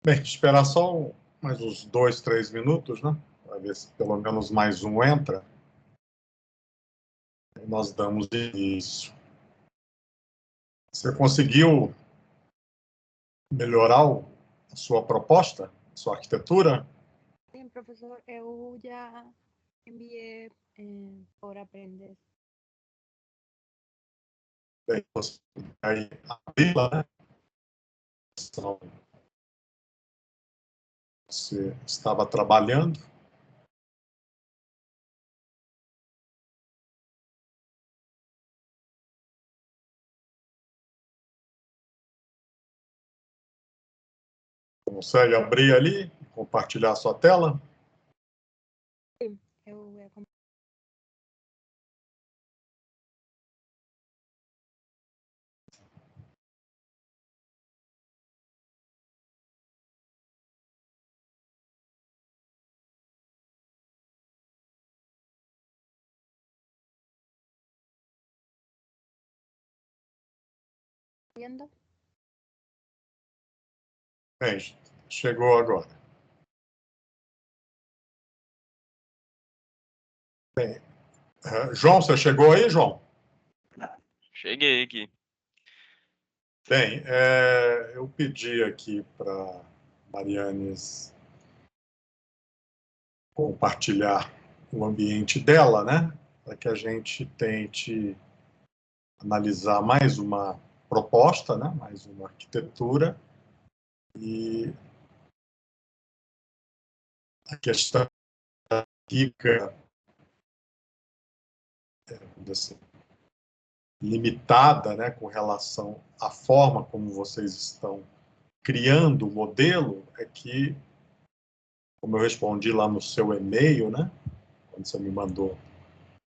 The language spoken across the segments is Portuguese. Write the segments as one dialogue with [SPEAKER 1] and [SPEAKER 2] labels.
[SPEAKER 1] Bem, esperar só mais uns 2, 3 minutos, né? Para ver se pelo menos mais um entra. E nós damos início. Você conseguiu melhorar a sua proposta, a sua arquitetura?
[SPEAKER 2] Sim, professor, eu já enviei por aprender.
[SPEAKER 1] Bem, você vai abri-la, né? Então, você estava trabalhando. Consegue abrir ali, compartilhar a sua tela?
[SPEAKER 2] Sim, eu vou acompanhar. Vendo?
[SPEAKER 1] Bem, chegou agora. Bem, João, você chegou aí, João?
[SPEAKER 3] Cheguei aqui.
[SPEAKER 1] Bem, eu pedi aqui para Marianes compartilhar o ambiente dela, né? Para que a gente tente analisar mais uma proposta, né? Mais uma arquitetura e a questão fica assim, limitada, né? Com relação à forma como vocês estão criando o modelo, é que, como eu respondi lá no seu e-mail, né? Quando você me mandou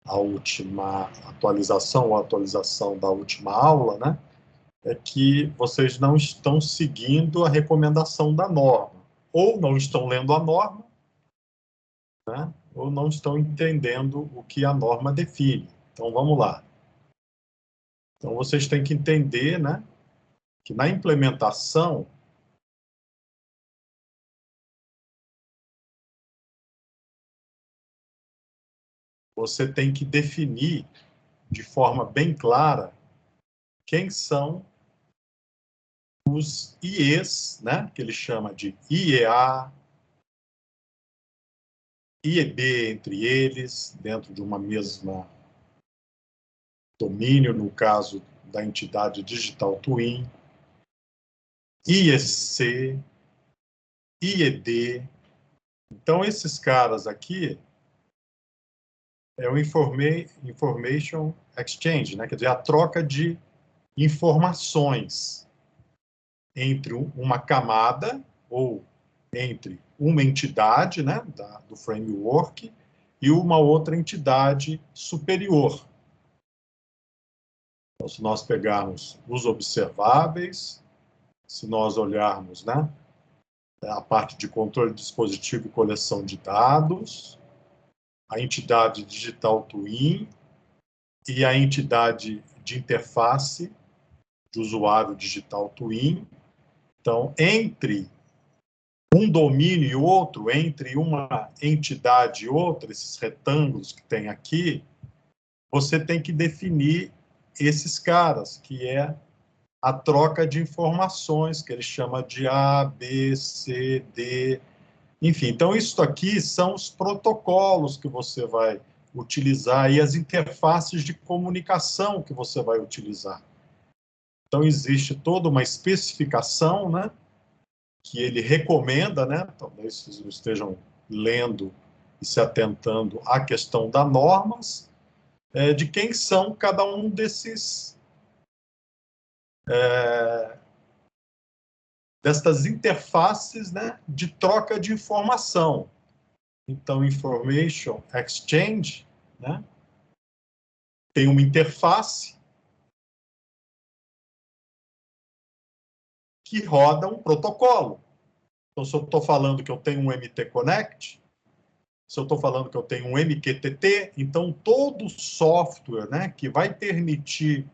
[SPEAKER 1] a última atualização ou atualização da última aula, né? É que vocês não estão seguindo a recomendação da norma. Ou não estão lendo a norma, né? Ou não estão entendendo o que a norma define. Então, vamos lá. Então, vocês têm que entender, né? Que na implementação, você tem que definir de forma bem clara quem são os IEs, né, que ele chama de IEA, IEB entre eles, dentro de uma mesma domínio, no caso da entidade Digital Twin, IEC, IED. Então, esses caras aqui é o Information Exchange, né, quer dizer, a troca de informações entre uma camada ou entre uma entidade, né, do framework e uma outra entidade superior. Então, se nós pegarmos os observáveis, se nós olharmos, né, a parte de controle de dispositivo e coleção de dados, a entidade Digital Twin e a entidade de interface de usuário Digital Twin. Então, entre um domínio e outro, entre uma entidade e outra, esses retângulos que tem aqui, você tem que definir esses caras, que é a troca de informações, que ele chama de A, B, C, D, enfim. Então, isso aqui são os protocolos que você vai utilizar e as interfaces de comunicação que você vai utilizar. Então, existe toda uma especificação, né, que ele recomenda, né, talvez vocês estejam lendo e se atentando à questão das normas, de quem são cada um desses destas interfaces, né, de troca de informação. Então, Information Exchange, né, tem uma interface que roda um protocolo. Então, se eu estou falando que eu tenho um MT Connect, se eu estou falando que eu tenho um MQTT, então todo software, né, que vai permitir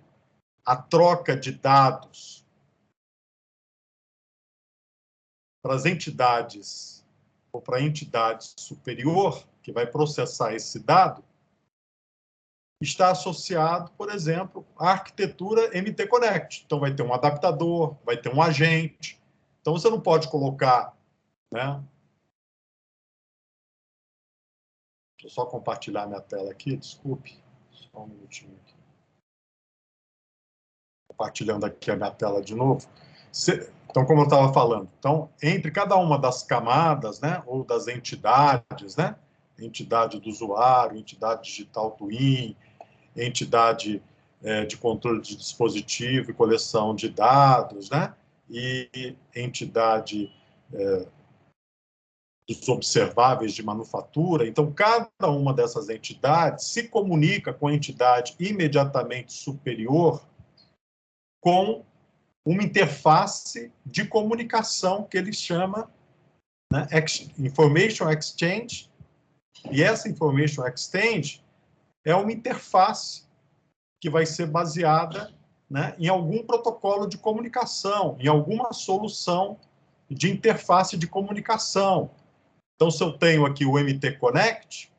[SPEAKER 1] a troca de dados para as entidades ou para a entidade superior que vai processar esse dado, está associado, por exemplo, à arquitetura MT Connect. Então, vai ter um adaptador, vai ter um agente. Então, você não pode colocar, né? Deixa eu só compartilhar minha tela aqui, desculpe. Só um minutinho aqui. Compartilhando aqui a minha tela de novo. Então, como eu estava falando, então, entre cada uma das camadas, né, ou das entidades, né, entidade do usuário, entidade digital twin, entidade de controle de dispositivo e coleção de dados, né, e entidade dos observáveis de manufatura. Então, cada uma dessas entidades se comunica com a entidade imediatamente superior com uma interface de comunicação que ele chama, né, Information Exchange, e essa Information Exchange é uma interface que vai ser baseada, né, em algum protocolo de comunicação, em alguma solução de interface de comunicação. Então, se eu tenho aqui o MT Connect,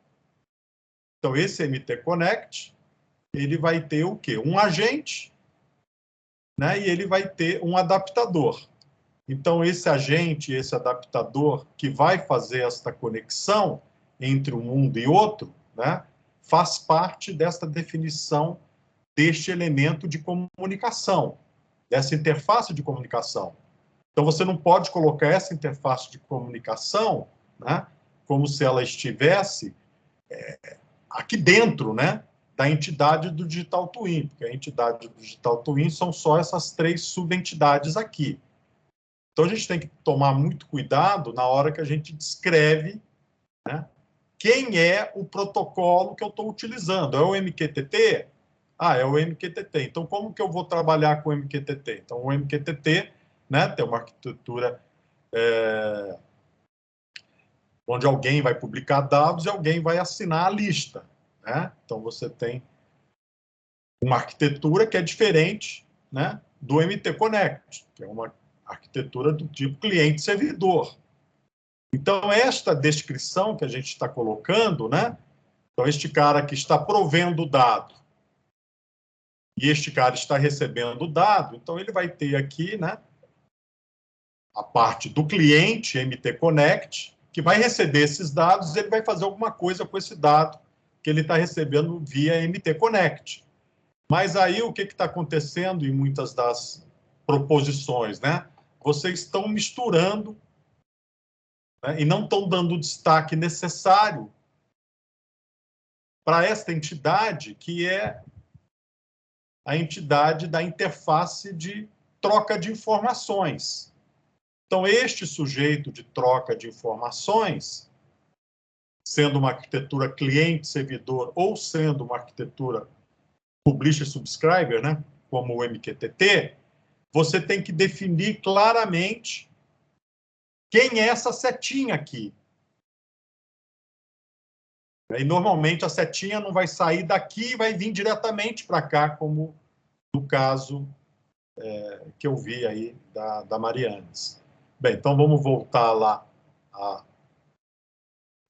[SPEAKER 1] então esse MT Connect, ele vai ter o quê? Um agente, né, e ele vai ter um adaptador. Então, esse agente, esse adaptador que vai fazer esta conexão entre um mundo e outro, né, faz parte desta definição deste elemento de comunicação, dessa interface de comunicação. Então, você não pode colocar essa interface de comunicação, né, como se ela estivesse aqui dentro, né, da entidade do Digital Twin, porque a entidade do Digital Twin são só essas 3 subentidades aqui. Então, a gente tem que tomar muito cuidado na hora que a gente descreve, né, quem é o protocolo que eu estou utilizando. É o MQTT? Ah, é o MQTT. Então, como que eu vou trabalhar com o MQTT? Então, o MQTT, né, tem uma arquitetura onde alguém vai publicar dados e alguém vai assinar a lista, né? Então, você tem uma arquitetura que é diferente, né, do MT Connect, que é uma arquitetura do tipo cliente-servidor. Então, esta descrição que a gente está colocando, né? Então, este cara que está provendo o dado e este cara está recebendo o dado, então ele vai ter aqui, né, a parte do cliente, MT Connect, que vai receber esses dados e ele vai fazer alguma coisa com esse dado que ele está recebendo via MT Connect. Mas aí o que está acontecendo em muitas das proposições, né? Vocês estão misturando, né, e não estão dando o destaque necessário para esta entidade, que é a entidade da interface de troca de informações. Então, este sujeito de troca de informações, sendo uma arquitetura cliente-servidor ou sendo uma arquitetura publisher-subscriber, né, como o MQTT, você tem que definir claramente quem é essa setinha aqui. E, normalmente, a setinha não vai sair daqui e vai vir diretamente para cá, como no caso que eu vi aí da Marianes. Bem, então vamos voltar lá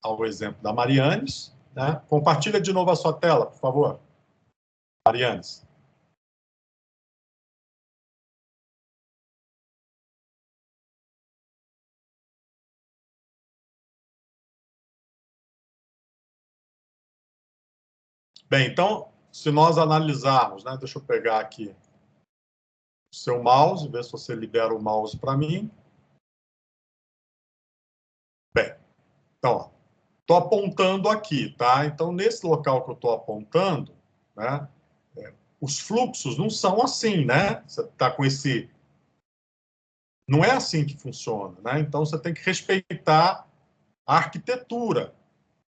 [SPEAKER 1] ao exemplo da Marianes, né? Compartilha de novo a sua tela, por favor, Marianes. Bem, então, se nós analisarmos, né? Deixa eu pegar aqui o seu mouse, ver se você libera o mouse para mim. Bem, então, estou apontando aqui, tá? Então, nesse local que eu estou apontando, né? Os fluxos não são assim, né? Você está com esse... Não é assim que funciona, né? Então, você tem que respeitar a arquitetura.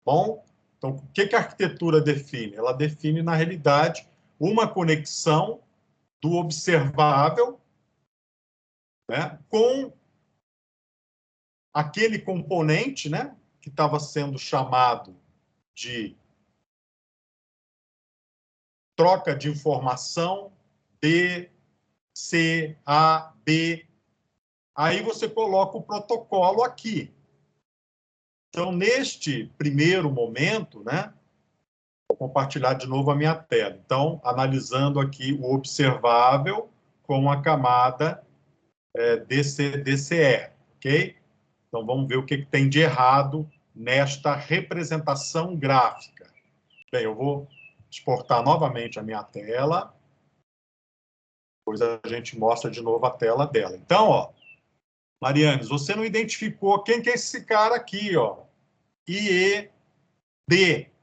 [SPEAKER 1] Bom, então, o que a arquitetura define? Ela define, na realidade, uma conexão do observável, né, com aquele componente, né, que estava sendo chamado de troca de informação D, C, A, B, aí você coloca o protocolo aqui. Então, neste primeiro momento, né, vou compartilhar de novo a minha tela. Então, analisando aqui o observável com a camada DCE, ok? Então, vamos ver o que tem de errado nesta representação gráfica. Bem, eu vou exportar novamente a minha tela. Depois a gente mostra de novo a tela dela. Então, ó, Marianes, você não identificou quem que é esse cara aqui, ó. IED.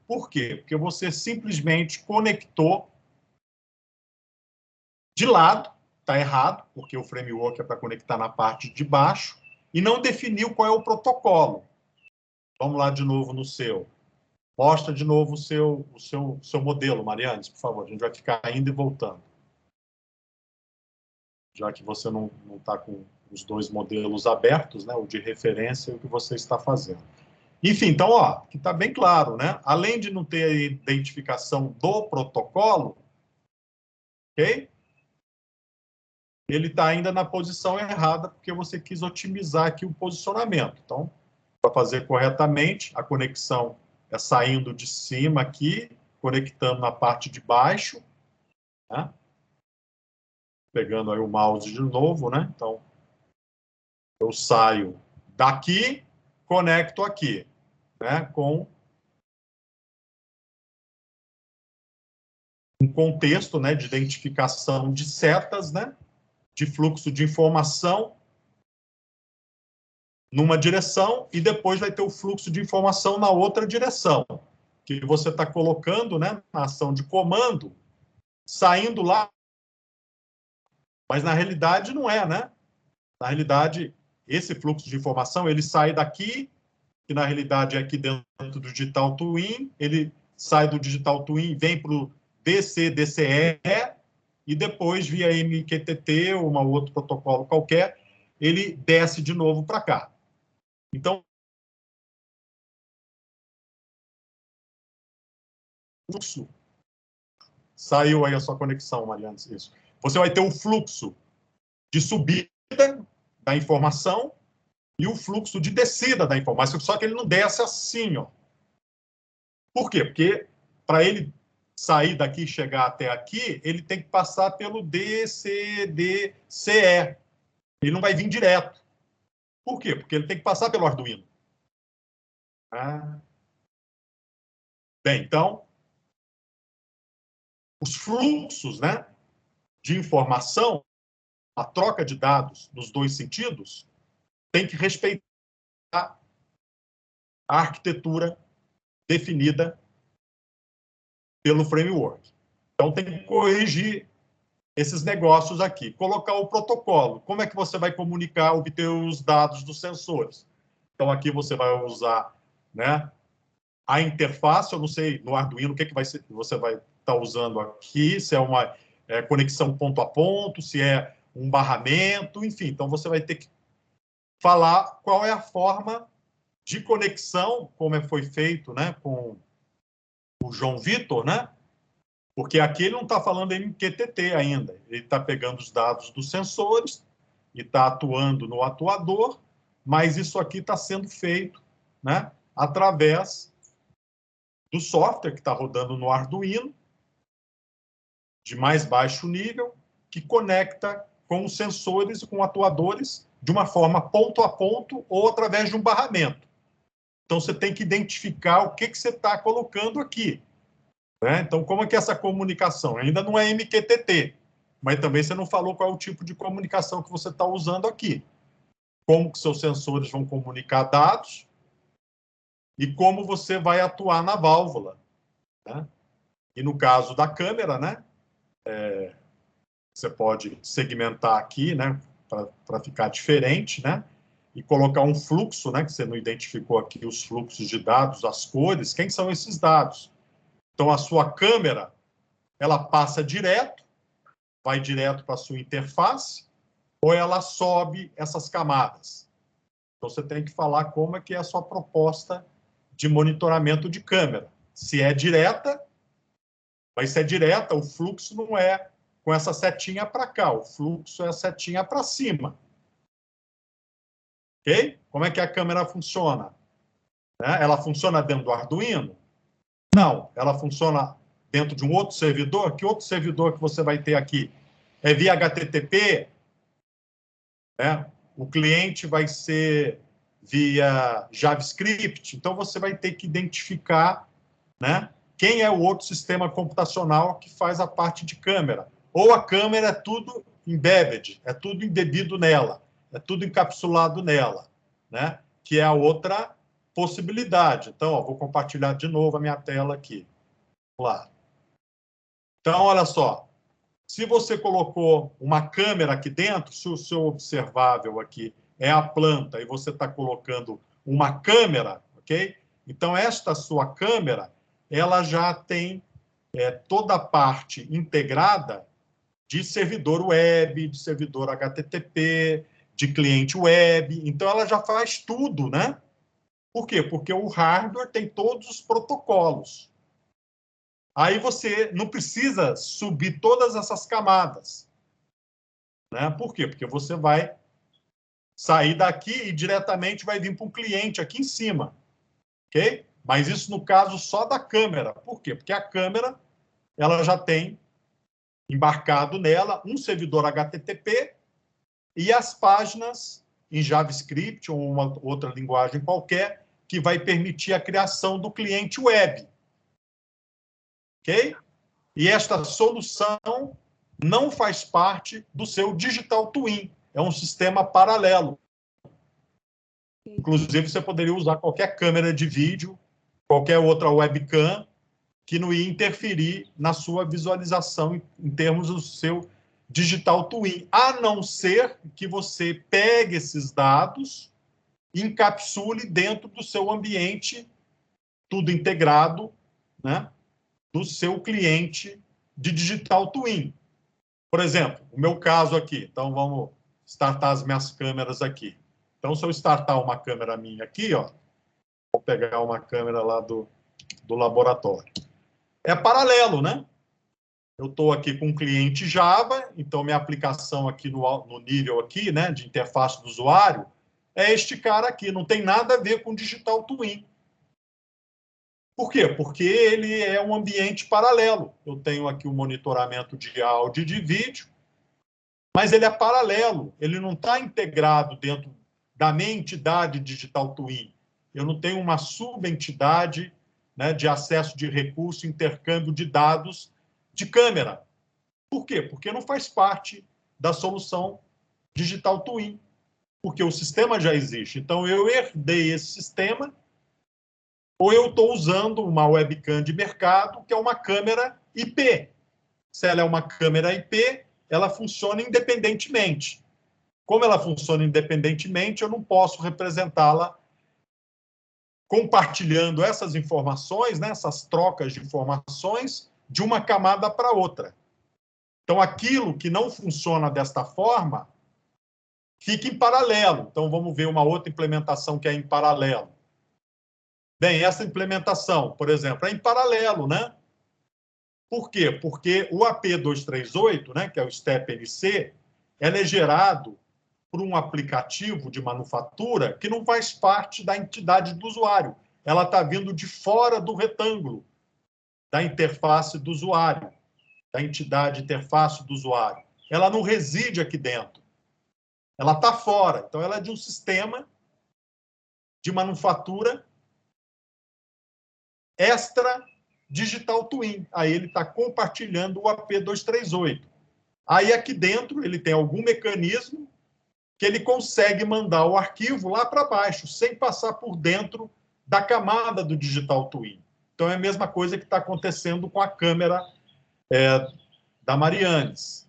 [SPEAKER 1] Por quê? Porque você simplesmente conectou de lado, está errado, porque o framework é para conectar na parte de baixo, e não definiu qual é o protocolo. Vamos lá de novo no seu. Mostra de novo o seu modelo, Marianes, por favor. A gente vai ficar indo e voltando. Já que você não está com os dois modelos abertos, né, o de referência e o que você está fazendo. Enfim, então, ó, que está bem claro, né? Além de não ter a identificação do protocolo, ok? Ele está ainda na posição errada, porque você quis otimizar aqui o posicionamento. Então, para fazer corretamente, a conexão é saindo de cima aqui, conectando na parte de baixo, né? Pegando aí o mouse de novo, né? Então, eu saio daqui, conecto aqui, né? Com um contexto, né? De identificação de setas, né? De fluxo de informação numa direção e depois vai ter o fluxo de informação na outra direção, que você está colocando, né? Na ação de comando, saindo lá, mas na realidade não é, né? Na realidade, esse fluxo de informação, ele sai daqui, que na realidade é aqui dentro do Digital Twin, ele sai do Digital Twin, vem para o DCE, e depois, via MQTT, ou um outro protocolo qualquer, ele desce de novo para cá. Então, fluxo. Saiu aí a sua conexão, Mariana, isso. Você vai ter o fluxo de subida da informação e o fluxo de descida da informação, só que ele não desce assim, ó. Por quê? Porque para ele sair daqui e chegar até aqui, ele tem que passar pelo DCDCE. Ele não vai vir direto. Por quê? Porque ele tem que passar pelo Arduino. Ah. Bem, então, os fluxos, né, de informação, a troca de dados nos dois sentidos, tem que respeitar a arquitetura definida pelo framework. Então, tem que corrigir esses negócios aqui. Colocar o protocolo. Como é que você vai comunicar, obter os dados dos sensores? Então, aqui você vai usar, né, a interface. Eu não sei, no Arduino, o que você vai estar usando aqui, se é uma conexão ponto a ponto, se é um barramento, enfim. Então, você vai ter que falar qual é a forma de conexão, como foi feito, né, com o João Vitor, né? Porque aqui ele não está falando em MQTT ainda. Ele está pegando os dados dos sensores e está atuando no atuador, mas isso aqui está sendo feito, né, através do software que está rodando no Arduino, de mais baixo nível, que conecta com os sensores e com atuadores de uma forma ponto a ponto ou através de um barramento. Então, você tem que identificar o que você está colocando aqui. Né? Então, como é que é essa comunicação? Ainda não é MQTT, mas também você não falou qual é o tipo de comunicação que você está usando aqui. Como que seus sensores vão comunicar dados e como você vai atuar na válvula. Né? E no caso da câmera, né, você pode segmentar aqui, né, para ficar diferente, né, e colocar um fluxo, né, que você não identificou aqui os fluxos de dados, as cores. Quem são esses dados? Então, a sua câmera, ela passa direto, vai direto para a sua interface, ou ela sobe essas camadas? Então, você tem que falar como é que é a sua proposta de monitoramento de câmera. Se é direta, vai ser direta, o fluxo não é com essa setinha para cá, o fluxo é a setinha para cima. Ok? Como é que a câmera funciona? Né? Ela funciona dentro do Arduino? Não. Ela funciona dentro de um outro servidor? Que outro servidor que você vai ter aqui? É via HTTP? Né? O cliente vai ser via JavaScript, então você vai ter que identificar, né, quem é o outro sistema computacional que faz a parte de câmera. Ou a câmera é tudo embedded, é tudo embebido nela, é tudo encapsulado nela, né, que é a outra possibilidade. Então, ó, vou compartilhar de novo a minha tela aqui. Vamos lá. Então, olha só. Se você colocou uma câmera aqui dentro, se o seu observável aqui é a planta e você está colocando uma câmera, ok? Então, esta sua câmera, ela já tem toda a parte integrada de servidor web, de servidor HTTP, de cliente web. Então, ela já faz tudo, né? Por quê? Porque o hardware tem todos os protocolos. Aí você não precisa subir todas essas camadas. Né? Por quê? Porque você vai sair daqui e diretamente vai vir para um cliente aqui em cima. Ok? Mas isso no caso só da câmera. Por quê? Porque a câmera ela já tem embarcado nela um servidor HTTP e as páginas em JavaScript ou uma outra linguagem qualquer que vai permitir a criação do cliente web. Ok? E esta solução não faz parte do seu Digital Twin. É um sistema paralelo. Inclusive, você poderia usar qualquer câmera de vídeo, qualquer outra webcam, que não ia interferir na sua visualização em termos do seu Digital Twin, a não ser que você pegue esses dados e encapsule dentro do seu ambiente, tudo integrado, né, do seu cliente de Digital Twin. Por exemplo, o meu caso aqui. Então, vamos startar as minhas câmeras aqui. Então, se eu startar uma câmera minha aqui, ó, vou pegar uma câmera lá do laboratório. É paralelo, né? Eu estou aqui com um cliente Java, então minha aplicação aqui no nível aqui, né, de interface do usuário, é este cara aqui, não tem nada a ver com Digital Twin. Por quê? Porque ele é um ambiente paralelo. Eu tenho aqui o monitoramento de áudio e de vídeo, mas ele é paralelo, ele não está integrado dentro da minha entidade Digital Twin. Eu não tenho uma subentidade, né, de acesso de recurso, intercâmbio de dados de câmera. Por quê? Porque não faz parte da solução Digital Twin, porque o sistema já existe. Então, eu herdei esse sistema, ou eu estou usando uma webcam de mercado, que é uma câmera IP. Se ela é uma câmera IP, ela funciona independentemente. Como ela funciona independentemente, eu não posso representá-la compartilhando essas informações, né, essas trocas de informações, de uma camada para outra. Então, aquilo que não funciona desta forma fica em paralelo. Então, vamos ver uma outra implementação que é em paralelo. Bem, essa implementação, por exemplo, é em paralelo, né? Por quê? Porque o AP238, né, que é o STEP NC, ele é gerado por um aplicativo de manufatura que não faz parte da entidade do usuário. Ela está vindo de fora do retângulo da interface do usuário, da entidade interface do usuário. Ela não reside aqui dentro. Ela está fora. Então, ela é de um sistema de manufatura extra Digital Twin. Aí ele está compartilhando o AP238. Aí aqui dentro ele tem algum mecanismo que ele consegue mandar o arquivo lá para baixo, sem passar por dentro da camada do Digital Twin. Então é a mesma coisa que está acontecendo com a câmera da Marianes.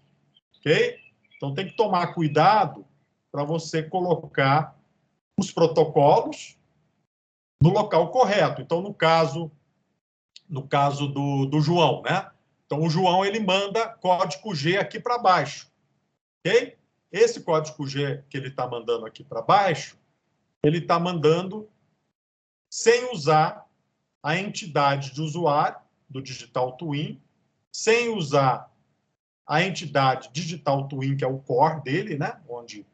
[SPEAKER 1] Ok? Então tem que tomar cuidado para você colocar os protocolos no local correto. Então, no caso do João, né? Então, o João, ele manda código G aqui para baixo, ok? Esse código G que ele está mandando aqui para baixo, ele está mandando sem usar a entidade de usuário do Digital Twin, sem usar a entidade Digital Twin, que é o core dele, né? Onde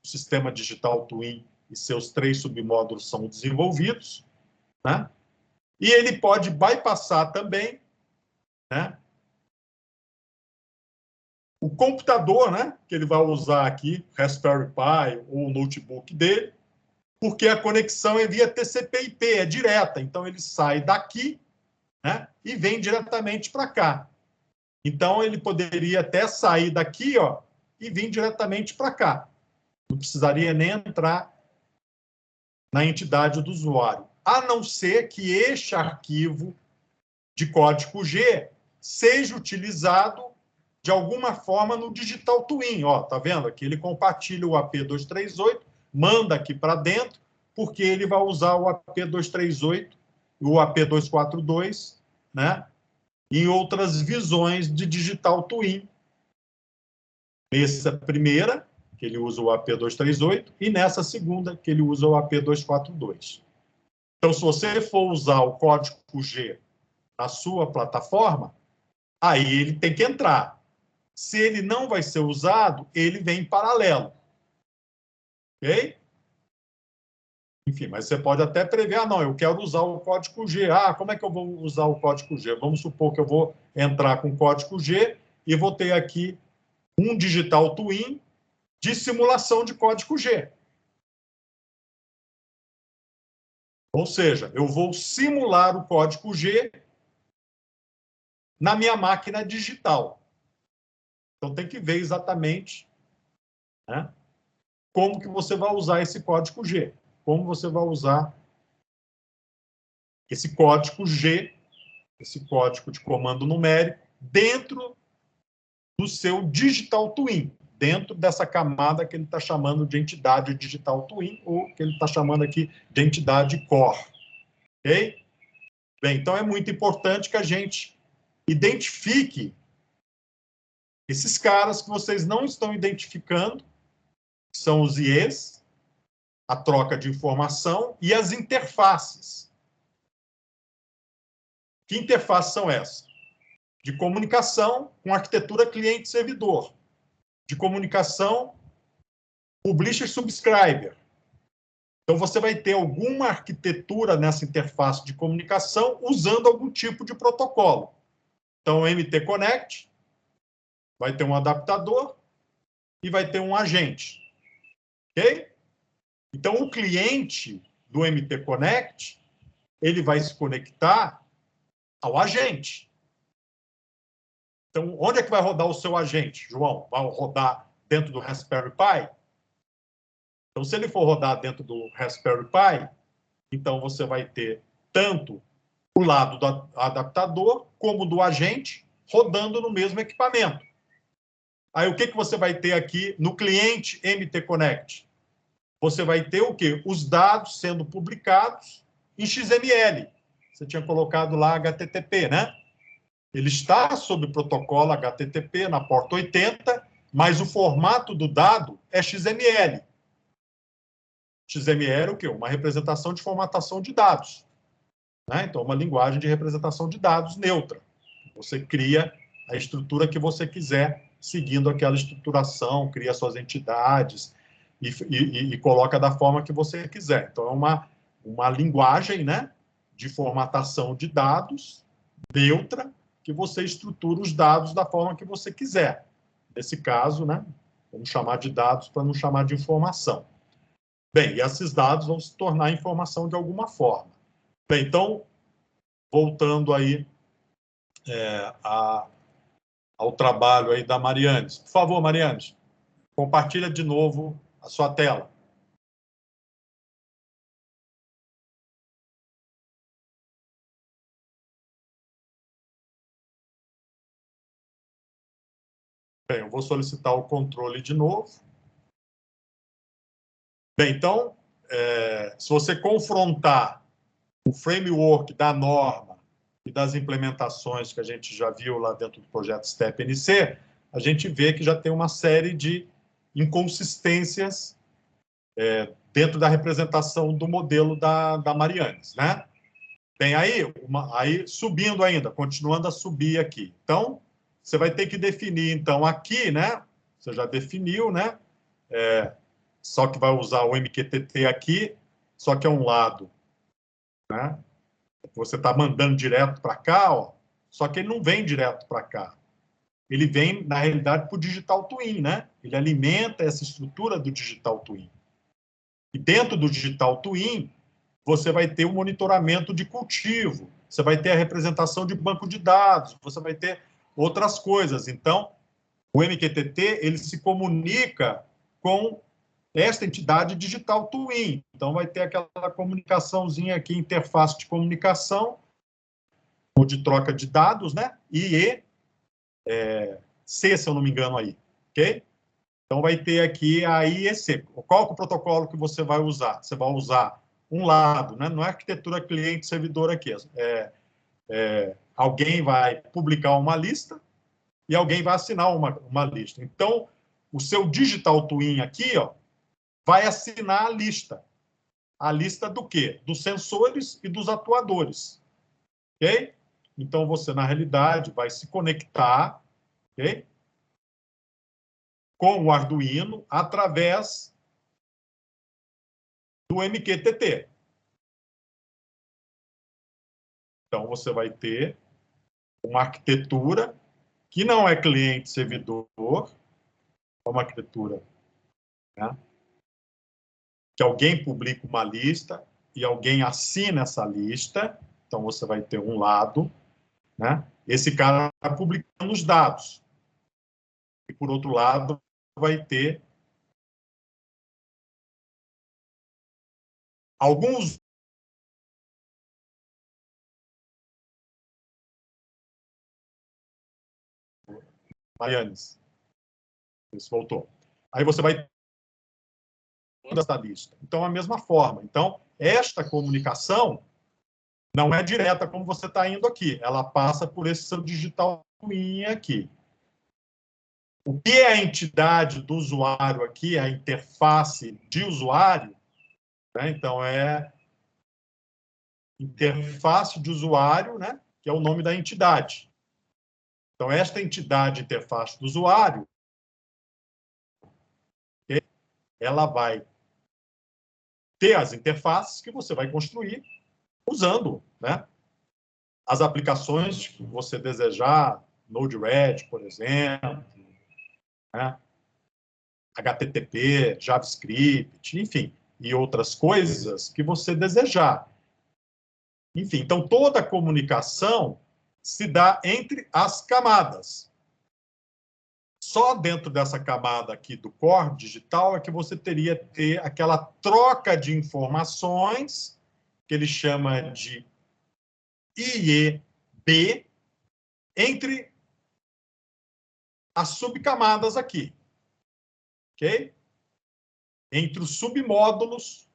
[SPEAKER 1] o sistema Digital Twin e seus 3 submódulos são desenvolvidos, né? E ele pode bypassar também, né, o computador, né, que ele vai usar aqui, Raspberry Pi ou o notebook dele, porque a conexão é via TCP/IP, é direta. Então, ele sai daqui, né, e vem diretamente para cá. Então, ele poderia até sair daqui, ó, e vir diretamente para cá. Não precisaria nem entrar na entidade do usuário, a não ser que este arquivo de código G seja utilizado de alguma forma no Digital Twin. Ó, tá vendo? Aqui ele compartilha o AP238, manda aqui para dentro, porque ele vai usar o AP238 e o AP242, né, em outras visões de Digital Twin. Nessa primeira, que ele usa o AP238, e nessa segunda, que ele usa o AP242. Então, se você for usar o código G na sua plataforma, aí ele tem que entrar. Se ele não vai ser usado, ele vem em paralelo. Ok? Enfim, mas você pode até prever, não, eu quero usar o código G. Como é que eu vou usar o código G? Vamos supor que eu vou entrar com o código G e vou ter aqui um Digital Twin de simulação de código G. Ou seja, eu vou simular o código G na minha máquina digital. Então, tem que ver exatamente, né, como que você vai usar esse código G. Como você vai usar esse código G, esse código de comando numérico, dentro do seu Digital Twin, dentro dessa camada que ele está chamando de entidade Digital Twin, ou que ele está chamando aqui de entidade Core. Ok? Bem, então é muito importante que a gente identifique esses caras que vocês não estão identificando, que são os IEs, a troca de informação, e as interfaces. Que interfaces são essas? De comunicação com arquitetura cliente-servidor, de comunicação publisher-subscriber. Então, você vai ter alguma arquitetura nessa interface de comunicação usando algum tipo de protocolo. Então, o MT Connect vai ter um adaptador e vai ter um agente. Ok? Então, o cliente do MT Connect, ele vai se conectar ao agente. Então, onde é que vai rodar o seu agente, João? Vai rodar dentro do Raspberry Pi? Então, se ele for rodar dentro do Raspberry Pi, então você vai ter tanto o lado do adaptador como do agente rodando no mesmo equipamento. Aí, o que você vai ter aqui no cliente MT Connect? Você vai ter o quê? Os dados sendo publicados em XML. Você tinha colocado lá HTTP, né? Ele está sob o protocolo HTTP na porta 80, mas o formato do dado é XML. XML é o quê? Uma representação de formatação de dados, né? Então, uma linguagem de representação de dados neutra. Você cria a estrutura que você quiser, seguindo aquela estruturação, cria suas entidades e coloca da forma que você quiser. Então, é uma linguagem, né, de formatação de dados neutra, que você estrutura os dados da forma que você quiser. Nesse caso, né, vamos chamar de dados para não chamar de informação. Bem, e esses dados vão se tornar informação de alguma forma. Bem, então, voltando aí ao trabalho aí da Marianes. Por favor, Marianes, compartilha de novo a sua tela. Bem, eu vou solicitar o controle de novo. Bem, então, se você confrontar o framework da norma e das implementações que a gente já viu lá dentro do projeto STEP-NC, a gente vê que já tem uma série de inconsistências dentro da representação do modelo da Marianes, né? Bem, aí subindo ainda, continuando a subir aqui. Então, você vai ter que definir, então, aqui, né? Você já definiu, né? só que vai usar o MQTT aqui, só que é um lado, né? Você está mandando direto para cá, ó, só que ele não vem direto para cá. Ele vem, na realidade, para o Digital Twin, né? Ele alimenta essa estrutura do Digital Twin. E dentro do Digital Twin, você vai ter o monitoramento de cultivo, você vai ter a representação de banco de dados, você vai ter outras coisas. Então, o MQTT, ele se comunica com esta entidade Digital Twin. Então, vai ter aquela comunicaçãozinha aqui, interface de comunicação, ou de troca de dados, né? IE, C, se eu não me engano aí, ok? Então, vai ter aqui a IEC. Qual é o protocolo que você vai usar? Você vai usar um lado, né? Não é arquitetura cliente-servidor aqui. Alguém vai publicar uma lista e alguém vai assinar uma lista. Então, o seu Digital Twin aqui, ó, vai assinar a lista. A lista do quê? Dos sensores e dos atuadores. Ok? Então, você, na realidade, vai se conectar, ok? Com o Arduino através do MQTT. Então, você vai ter uma arquitetura que não é cliente-servidor, é uma arquitetura, né, que alguém publica uma lista e alguém assina essa lista. Então, você vai ter um lado, né? Esse cara está publicando os dados. E, por outro lado, vai ter alguns Marianes. Isso, voltou. Aí você vai ter essa lista. Então, a mesma forma. Então, esta comunicação não é direta como você está indo aqui. Ela passa por esse seu Digital Twin aqui. O que é a entidade do usuário aqui, a interface de usuário, né? Então, é interface de usuário, né? Que é o nome da entidade. Então, esta entidade interface do usuário, ela vai ter as interfaces que você vai construir usando, né, as aplicações que você desejar, Node-RED, por exemplo, né, HTTP, JavaScript, enfim, e outras coisas que você desejar. Enfim, então toda a comunicação se dá entre as camadas. Só dentro dessa camada aqui do core digital é que você teria que ter aquela troca de informações, que ele chama de IEB, entre as subcamadas aqui. Ok? Entre os submódulos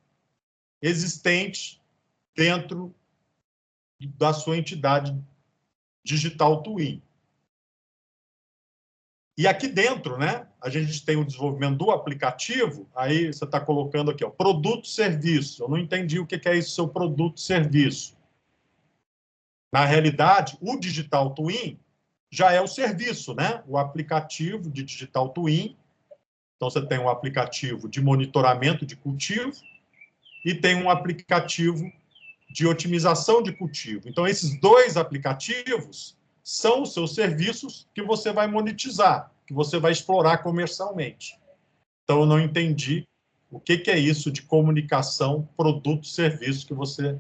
[SPEAKER 1] existentes dentro da sua entidade Digital Twin. E aqui dentro, né, a gente tem o desenvolvimento do aplicativo, aí você está colocando aqui, ó, produto-serviço. Eu não entendi o que é isso, seu produto-serviço. Na realidade, o Digital Twin já é o serviço, né? O aplicativo de Digital Twin. Então, você tem um aplicativo de monitoramento de cultivo e tem um aplicativo de otimização de cultivo. Então, esses dois aplicativos são os seus serviços que você vai monetizar, que você vai explorar comercialmente. Então, eu não entendi o que é isso de comunicação, produto, serviço que você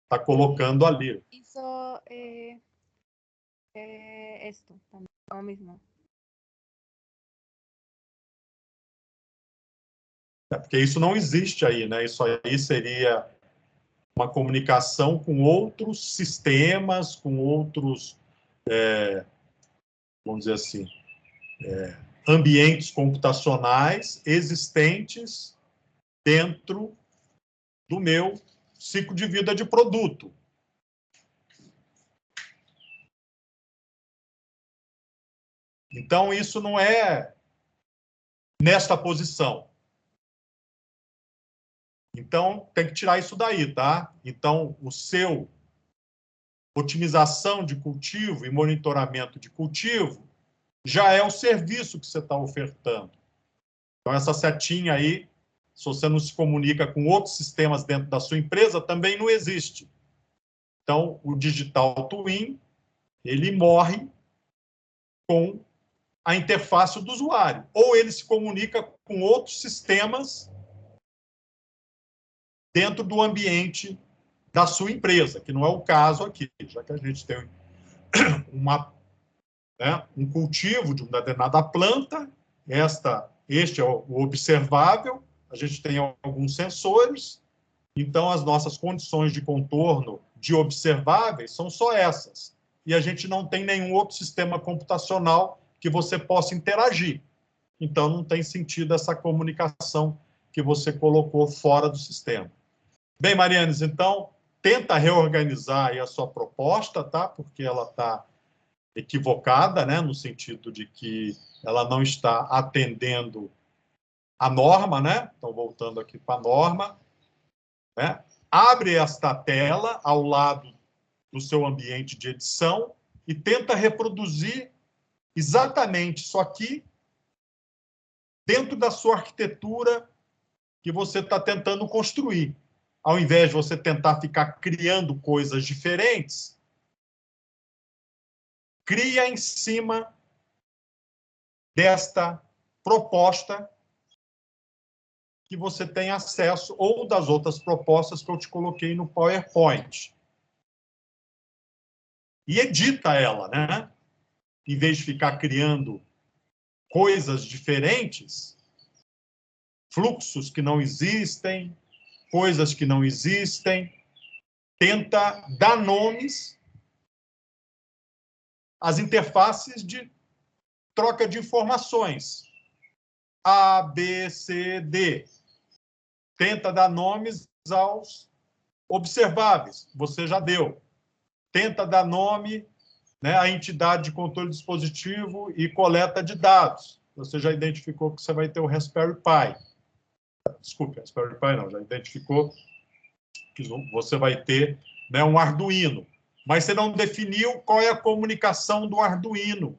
[SPEAKER 1] está colocando ali.
[SPEAKER 2] Isso esto también, lo mismo.
[SPEAKER 1] Porque isso não existe aí, né? Isso aí seria uma comunicação com outros sistemas, com outros, vamos dizer assim, ambientes computacionais existentes dentro do meu ciclo de vida de produto. Então, isso não é nesta posição. Então, tem que tirar isso daí, tá? Então, o seu otimização de cultivo e monitoramento de cultivo já é o serviço que você está ofertando. Então, essa setinha aí se você não se comunica com outros sistemas dentro da sua empresa, também não existe. Então, o Digital Twin, ele morre com a interface do usuário. Ou ele se comunica com outros sistemas dentro do ambiente da sua empresa, que não é o caso aqui, já que a gente tem um cultivo de uma determinada planta, este é o observável, a gente tem alguns sensores, então as nossas condições de contorno de observáveis são só essas, e a gente não tem nenhum outro sistema computacional que você possa interagir. Então, não tem sentido essa comunicação que você colocou fora do sistema. Bem, Marianes, então, tenta reorganizar aí a sua proposta, tá? Porque ela está equivocada, né? No sentido de que ela não está atendendo a norma, né? Então, voltando aqui para a norma, né? Abre esta tela ao lado do seu ambiente de edição e tenta reproduzir exatamente isso aqui dentro da sua arquitetura que você está tentando construir. Ao invés de você tentar ficar criando coisas diferentes, cria em cima desta proposta que você tem acesso, ou das outras propostas que eu te coloquei no PowerPoint. E edita ela, né? Em vez de ficar criando coisas diferentes, fluxos que não existem, coisas que não existem, tenta dar nomes às interfaces de troca de informações. A, B, C, D. Tenta dar nomes aos observáveis, você já deu. Tenta dar nome, né, à entidade de controle de dispositivo e coleta de dados. Você já identificou que você vai ter o Raspberry Pi. Desculpe, Raspberry Pi não, já identificou que você vai ter, né, um Arduino. Mas você não definiu qual é a comunicação do Arduino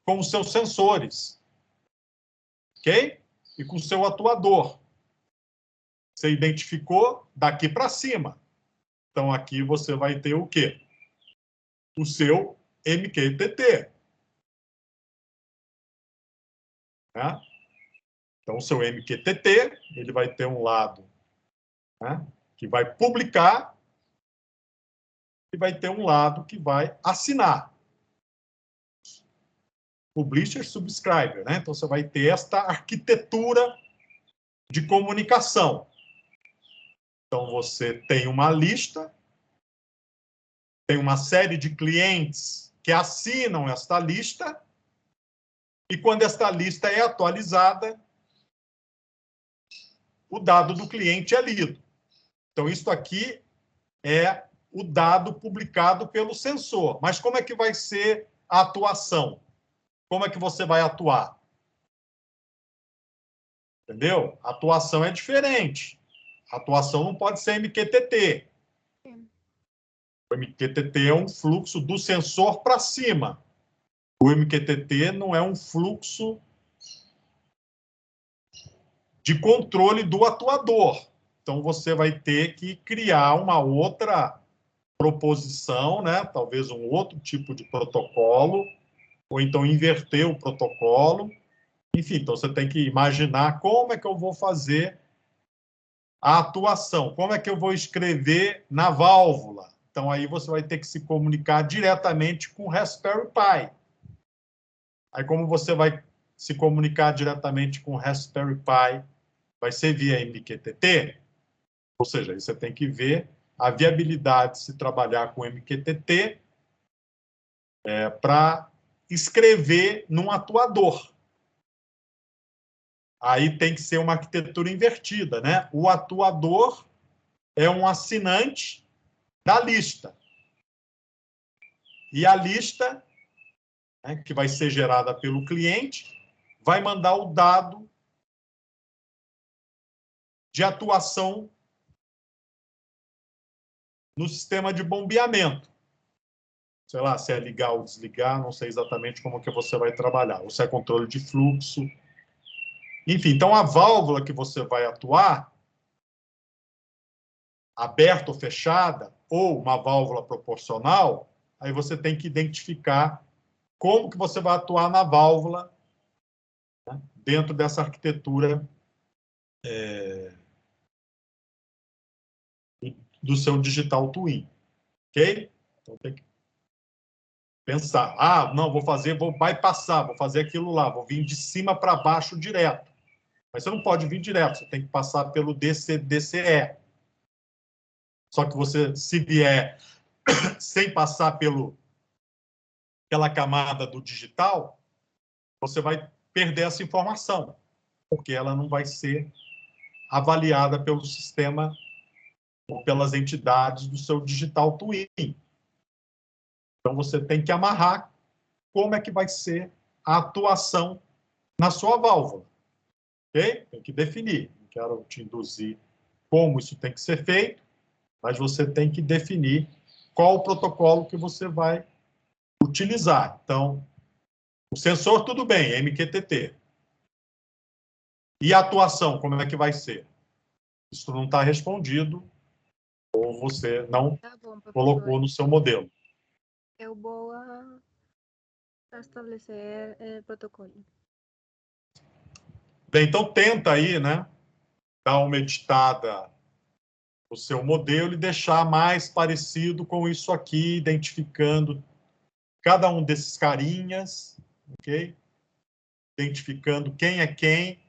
[SPEAKER 1] com os seus sensores. Ok? E com o seu atuador. Você identificou daqui para cima. Então, aqui você vai ter o quê? O seu MQTT. Né? Então, o seu MQTT, ele vai ter um lado, né, que vai publicar e vai ter um lado que vai assinar. Publisher, subscriber, né? Então, você vai ter esta arquitetura de comunicação. Então, você tem uma lista, tem uma série de clientes que assinam esta lista, e quando esta lista é atualizada, o dado do cliente é lido. Então, isso aqui é o dado publicado pelo sensor. Mas como é que vai ser a atuação? Como é que você vai atuar? Entendeu? A atuação é diferente. A atuação não pode ser MQTT. O MQTT é um fluxo do sensor para cima. O MQTT não é um fluxo de controle do atuador. Então, você vai ter que criar uma outra proposição, né? Talvez um outro tipo de protocolo, ou então inverter o protocolo. Enfim, então você tem que imaginar como é que eu vou fazer a atuação, como é que eu vou escrever na válvula. Então, aí você vai ter que se comunicar diretamente com o Raspberry Pi. Aí, como você vai se comunicar diretamente com o Raspberry Pi, vai ser via MQTT, ou seja, aí você tem que ver a viabilidade de se trabalhar com MQTT para escrever num atuador. Aí tem que ser uma arquitetura invertida, né? O atuador é um assinante da lista. E a lista, né, que vai ser gerada pelo cliente, vai mandar o dado de atuação no sistema de bombeamento. Sei lá, se é ligar ou desligar, não sei exatamente como que você vai trabalhar. Ou se é controle de fluxo. Enfim, então a válvula que você vai atuar, aberta ou fechada, ou uma válvula proporcional, aí você tem que identificar como que você vai atuar na válvula, né, dentro dessa arquitetura do seu digital twin, ok? Então tem que pensar, não, vou bypassar, vou fazer aquilo lá, vou vir de cima para baixo direto. Mas você não pode vir direto, você tem que passar pelo DCE. Só que você, se vier sem passar pela camada do digital, você vai perder essa informação, porque ela não vai ser avaliada pelo sistema ou pelas entidades do seu digital twin. Então, você tem que amarrar como é que vai ser a atuação na sua válvula. Ok? Tem que definir. Não quero te induzir como isso tem que ser feito, mas você tem que definir qual o protocolo que você vai utilizar. Então, o sensor, tudo bem, MQTT. E a atuação, como é que vai ser? Isso não está respondido, ou você não
[SPEAKER 2] Tá bom,
[SPEAKER 1] colocou
[SPEAKER 2] professor.
[SPEAKER 1] no seu modelo.
[SPEAKER 2] Eu vou estabelecer o protocolo.
[SPEAKER 1] Bem, então tenta aí, né, dar uma editada no seu modelo e deixar mais parecido com isso aqui, identificando cada um desses carinhas, ok? Identificando quem é quem.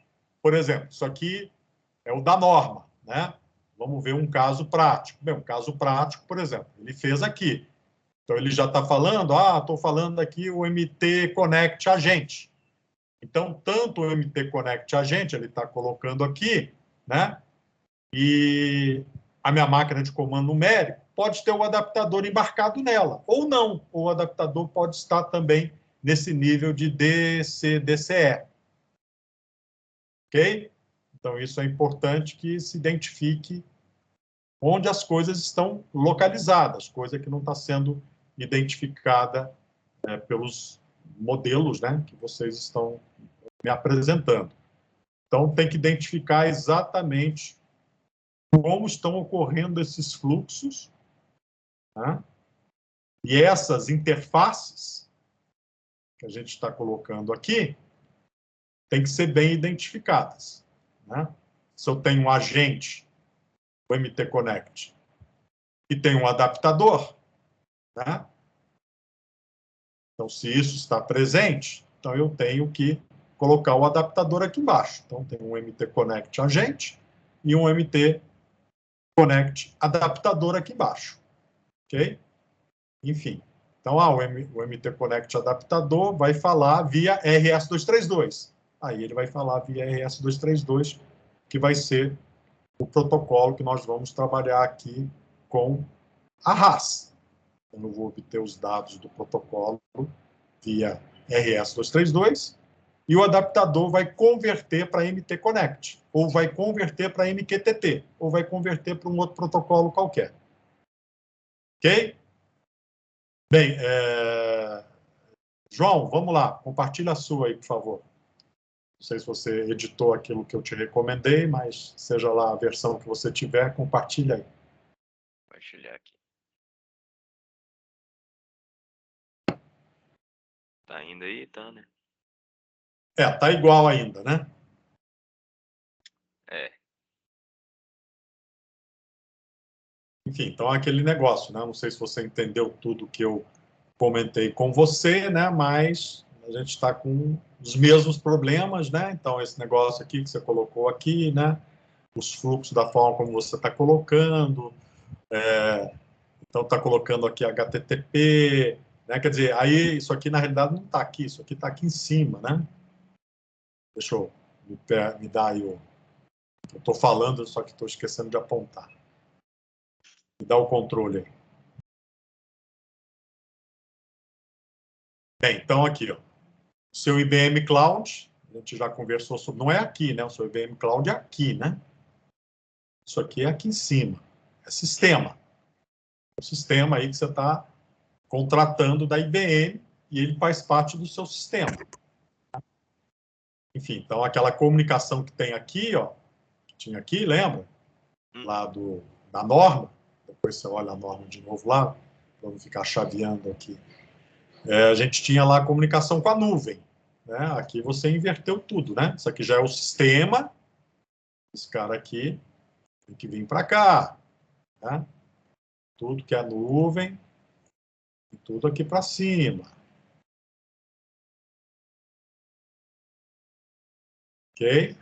[SPEAKER 1] Por exemplo, isso aqui é o da norma, né? Vamos ver um caso prático. Bem, um caso prático, por exemplo, ele fez aqui. Então, ele já está falando, estou falando aqui o MT Connect Agente. Então, tanto o MT Connect Agente, ele está colocando aqui, né? E a minha máquina de comando numérico pode ter o adaptador embarcado nela, ou não. O adaptador pode estar também nesse nível de DCE. Ok? Então, isso é importante que se identifique onde as coisas estão localizadas, coisa que não está sendo identificada pelos modelos, né, que vocês estão me apresentando. Então, tem que identificar exatamente como estão ocorrendo esses fluxos, né, e essas interfaces que a gente está colocando aqui tem que ser bem identificadas, né? Se eu tenho um agente, o MT Connect, e tem um adaptador, né? Então, se isso está presente, então eu tenho que colocar o adaptador aqui embaixo. Então, tem um MT Connect agente e um MT Connect adaptador aqui embaixo. Ok? Enfim. Então, o MT Connect adaptador vai falar via RS-232. Aí ele vai falar via RS-232, que vai ser o protocolo que nós vamos trabalhar aqui com a RAS. Então, eu vou obter os dados do protocolo via RS-232 e o adaptador vai converter para MT Connect, ou vai converter para MQTT, ou vai converter para um outro protocolo qualquer. Ok? Bem, João, vamos lá, compartilha a sua aí, por favor. Não sei se você editou aquilo que eu te recomendei, mas seja lá a versão que você tiver, compartilha aí.
[SPEAKER 3] Compartilhar aqui. Tá indo aí? Tá, né?
[SPEAKER 1] Tá igual ainda, né? Enfim, então é aquele negócio, né? Não sei se você entendeu tudo que eu comentei com você, né? Mas a gente está com os mesmos problemas, né? Então, esse negócio aqui que você colocou aqui, né? Os fluxos da forma como você está colocando. Então, está colocando aqui HTTP, né? Quer dizer, aí isso aqui na realidade não está aqui, isso aqui está aqui em cima, né? Deixa eu me dar aí o. Eu estou falando, só que estou esquecendo de apontar. Me dá o controle aí. Bem, então aqui, ó. O seu IBM Cloud, a gente já conversou sobre, não é aqui, né? O seu IBM Cloud é aqui, né? Isso aqui é aqui em cima. É sistema. O sistema aí que você está contratando da IBM e ele faz parte do seu sistema. Enfim, então aquela comunicação que tem aqui, ó, que tinha aqui, lembra? Lá da norma, depois você olha a norma de novo lá, para não ficar chaveando aqui. A gente tinha lá a comunicação com a nuvem, né? Aqui você inverteu tudo, né? Isso aqui já é o sistema, esse cara aqui tem que vir para cá, né? Tudo que é nuvem, e tudo aqui para cima. Ok?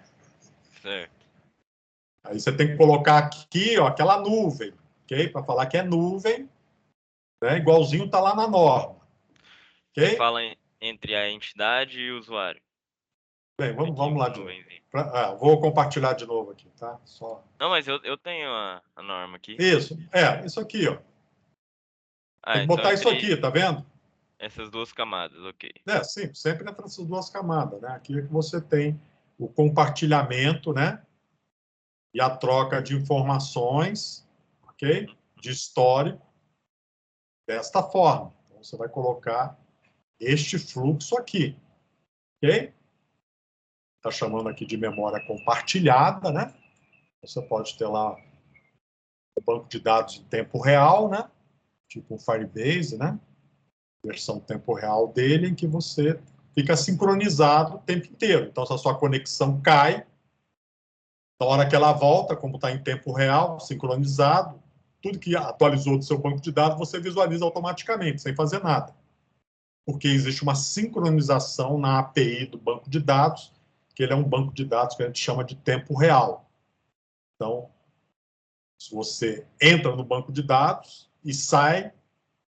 [SPEAKER 3] Certo.
[SPEAKER 1] Aí você tem que colocar aqui, ó, aquela nuvem, ok? Para falar que é nuvem, né? Igualzinho está lá na norma,
[SPEAKER 3] Você
[SPEAKER 1] ok?
[SPEAKER 3] fala entre a entidade e o usuário.
[SPEAKER 1] Bem,
[SPEAKER 3] Aqui,
[SPEAKER 1] vamos lá
[SPEAKER 3] uma
[SPEAKER 1] de novo.
[SPEAKER 3] nuvenzinha.
[SPEAKER 1] Vou compartilhar de novo aqui, tá? Só...
[SPEAKER 3] Não, mas eu tenho a norma aqui.
[SPEAKER 1] Isso aqui, ó. Tem
[SPEAKER 3] Ah,
[SPEAKER 1] que
[SPEAKER 3] então
[SPEAKER 1] botar isso
[SPEAKER 3] entre
[SPEAKER 1] aqui, tá vendo?
[SPEAKER 3] essas duas camadas, ok.
[SPEAKER 1] Sim, sempre entre essas duas camadas, né? Aqui é que você tem o compartilhamento, né? E a troca de informações, ok? De histórico, desta forma. Então, você vai colocar este fluxo aqui, ok? Está chamando aqui de memória compartilhada, né? Você pode ter lá o banco de dados em tempo real, né? Tipo um Firebase, né? Versão tempo real dele, em que você fica sincronizado o tempo inteiro. Então, se a sua conexão cai, na hora que ela volta, como está em tempo real, sincronizado, tudo que atualizou do seu banco de dados, você visualiza automaticamente, sem fazer nada. Porque existe uma sincronização na API do banco de dados, que ele é um banco de dados que a gente chama de tempo real. Então, se você entra no banco de dados e sai,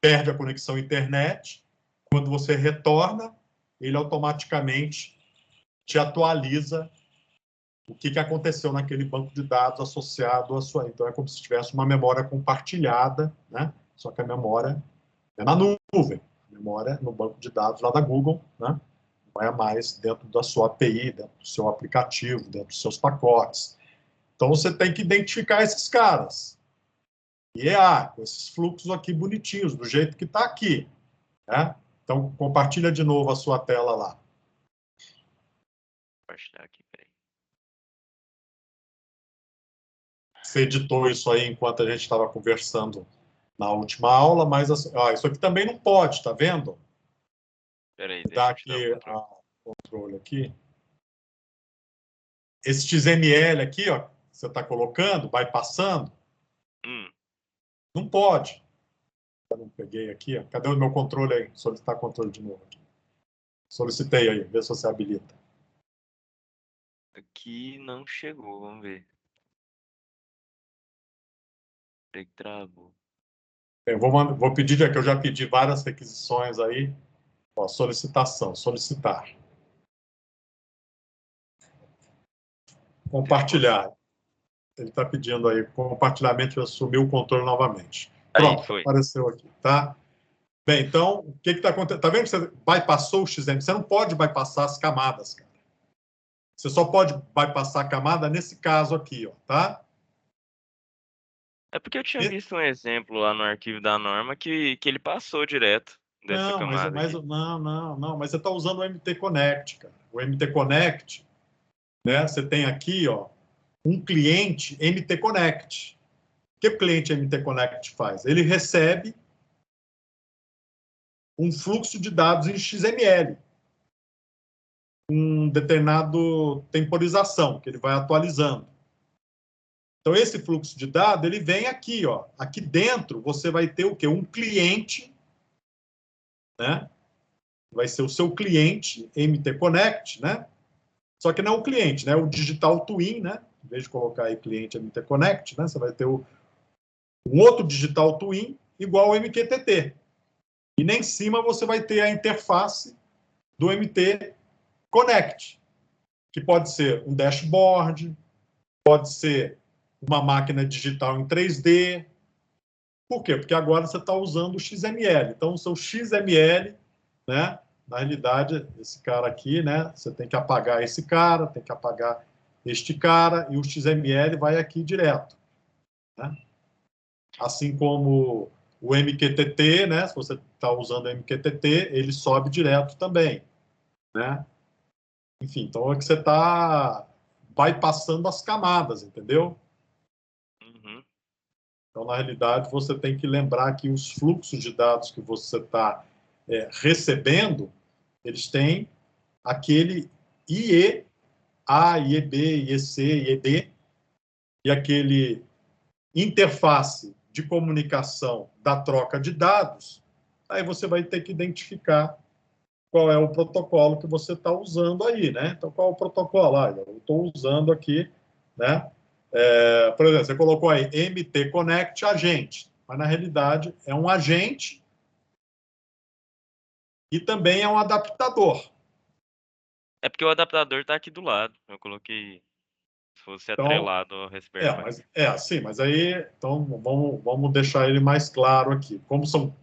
[SPEAKER 1] perde a conexão à internet, quando você retorna, ele automaticamente te atualiza o que aconteceu naquele banco de dados associado à sua. Então, é como se tivesse uma memória compartilhada, né? Só que a memória é na nuvem, a memória no banco de dados lá da Google, né? Não é mais dentro da sua API, dentro do seu aplicativo, dentro dos seus pacotes. Então, você tem que identificar esses caras. E com esses fluxos aqui bonitinhos, do jeito que está aqui. Né? Então, compartilha de novo a sua tela lá.
[SPEAKER 3] Vou compartilhar aqui, peraí.
[SPEAKER 1] Você editou isso aí enquanto a gente estava conversando na última aula, mas isso aqui também não pode, tá vendo?
[SPEAKER 3] Peraí,
[SPEAKER 1] Dá
[SPEAKER 3] deixa eu te dar o
[SPEAKER 1] aqui
[SPEAKER 3] controle.
[SPEAKER 1] o controle aqui. Esse XML aqui, ó, que você está colocando, vai passando, não pode. Eu não peguei aqui, ó. Cadê o meu controle aí? Solicitar controle de novo aqui. Solicitei aí, vê se você habilita.
[SPEAKER 3] Aqui não chegou, vamos ver. Peraí que travou.
[SPEAKER 1] Eu vou pedir, já que eu já pedi várias requisições aí, ó, solicitação, solicitar. Compartilhar. Ele está pedindo aí compartilhamento e assumir o controle novamente.
[SPEAKER 3] Aí,
[SPEAKER 1] Pronto,
[SPEAKER 3] foi.
[SPEAKER 1] apareceu aqui, tá? Bem, então, o que está acontecendo? Está vendo que você bypassou o XML? Você não pode bypassar as camadas, cara. Você só pode bypassar a camada nesse caso aqui, ó, tá?
[SPEAKER 3] É porque eu tinha visto um exemplo lá no arquivo da norma que ele passou direto dessa
[SPEAKER 1] Não,
[SPEAKER 3] camada aqui.
[SPEAKER 1] mas você está usando o MT Connect, cara. O MT Connect, né? Você tem aqui, ó, um cliente MT Connect. O que o cliente MT Connect faz? Ele recebe um fluxo de dados em XML, um determinado temporização, que ele vai atualizando. Então, esse fluxo de dados, ele vem aqui, ó. Aqui dentro, você vai ter o quê? Um cliente, né? Vai ser o seu cliente MT Connect, né? Só que não é o cliente, né? O Digital Twin, né? Em vez de colocar aí cliente MT Connect, né? Você vai ter um outro Digital Twin igual ao MQTT. E nem em cima você vai ter a interface do MT Connect, que pode ser um dashboard, pode ser uma máquina digital em 3D. Por quê? Porque agora você está usando o XML. Então, o seu XML, né? Na realidade, esse cara aqui, né? Você tem que apagar esse cara, tem que apagar este cara, e o XML vai aqui direto. Né? Assim como o MQTT, né? Se você está usando o MQTT, ele sobe direto também. Né? Enfim, então é que você está bypassando as camadas, entendeu?
[SPEAKER 3] Uhum.
[SPEAKER 1] Então, na realidade, você tem que lembrar que os fluxos de dados que você está recebendo, eles têm aquele IE, A, IEB, IEC, IED, e aquele interface de comunicação da troca de dados, aí você vai ter que identificar qual é o protocolo que você está usando aí, né? Então, qual é o protocolo? Eu estou usando aqui, né? Por exemplo, você colocou aí MT Connect agente, mas na realidade é um agente e também é um adaptador.
[SPEAKER 3] É porque o adaptador tá aqui do lado. Eu coloquei se fosse
[SPEAKER 1] Então,
[SPEAKER 3] atrelado ao Raspberry Pi.
[SPEAKER 1] sim, mas aí, então vamos deixar ele mais claro aqui. Como são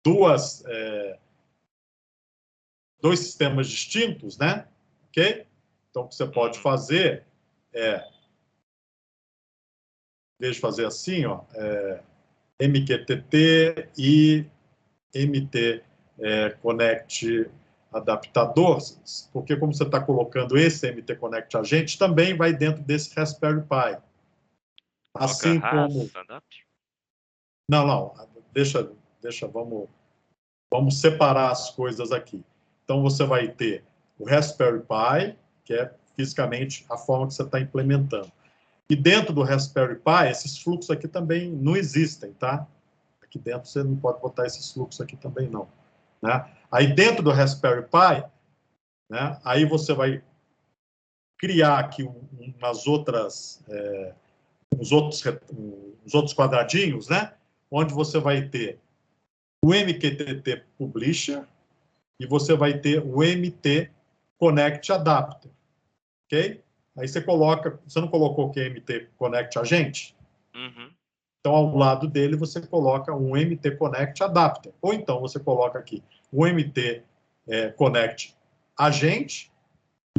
[SPEAKER 1] duas, dois sistemas distintos, né? Ok? Então, o que você pode fazer é, deixa eu fazer assim, ó, MQTT e MT Connect adaptador, porque como você está colocando esse MT Connect agente, também vai dentro desse Raspberry Pi.
[SPEAKER 3] Coloca
[SPEAKER 1] Assim como...
[SPEAKER 3] RAS, Adapt.
[SPEAKER 1] Não, vamos separar as coisas aqui. Então, você vai ter o Raspberry Pi, que é fisicamente a forma que você está implementando. E dentro do Raspberry Pi, esses fluxos aqui também não existem, tá? Aqui dentro você não pode botar esses fluxos aqui também não, né? Aí dentro do Raspberry Pi, né? Aí você vai criar aqui umas outras, uns outros quadradinhos, né? Onde você vai ter o MQTT Publisher e você vai ter o MT Connect Adapter, ok? Aí você coloca, você não colocou que é MT Connect Agente?
[SPEAKER 3] Uhum.
[SPEAKER 1] Então, ao lado dele, você coloca um MT Connect Adapter. Ou então, você coloca aqui um MT Connect Agente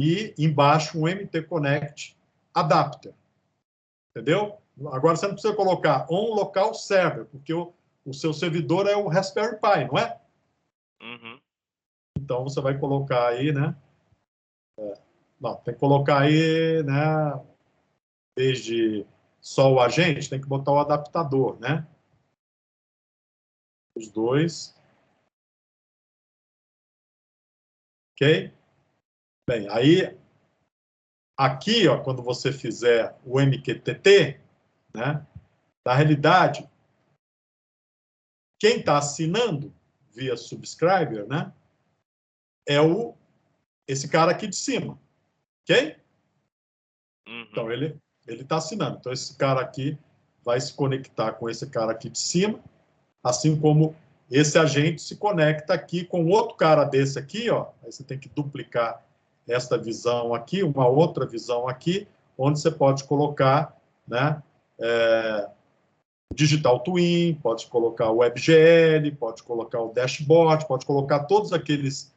[SPEAKER 1] e embaixo um MT Connect Adapter. Entendeu? Agora, você não precisa colocar on local server, porque o seu servidor é o Raspberry Pi, não é?
[SPEAKER 3] Uhum.
[SPEAKER 1] Então, você vai colocar aí, né? Não, tem que colocar aí, né? Desde só o agente, tem que botar o adaptador, né? Os dois. Ok? Bem, aí, aqui, ó, quando você fizer o MQTT, né? Na realidade, quem está assinando via subscriber, né? É esse cara aqui de cima, ok?
[SPEAKER 3] Uhum.
[SPEAKER 1] Então, ele está assinando. Então, esse cara aqui vai se conectar com esse cara aqui de cima, assim como esse agente se conecta aqui com outro cara desse aqui, ó. Aí você tem que duplicar esta visão aqui, uma outra visão aqui, onde você pode colocar, né, Digital Twin, pode colocar o WebGL, pode colocar o dashboard, pode colocar todos aqueles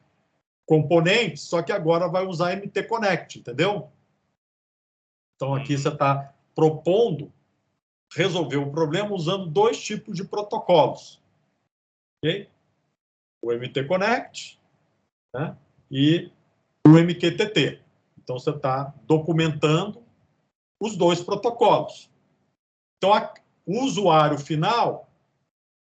[SPEAKER 1] componentes, só que agora vai usar MT Connect, entendeu? Então, aqui você está propondo resolver o problema usando dois tipos de protocolos. Okay? O MT Connect, né? E o MQTT. Então, você está documentando os dois protocolos. Então, o usuário final,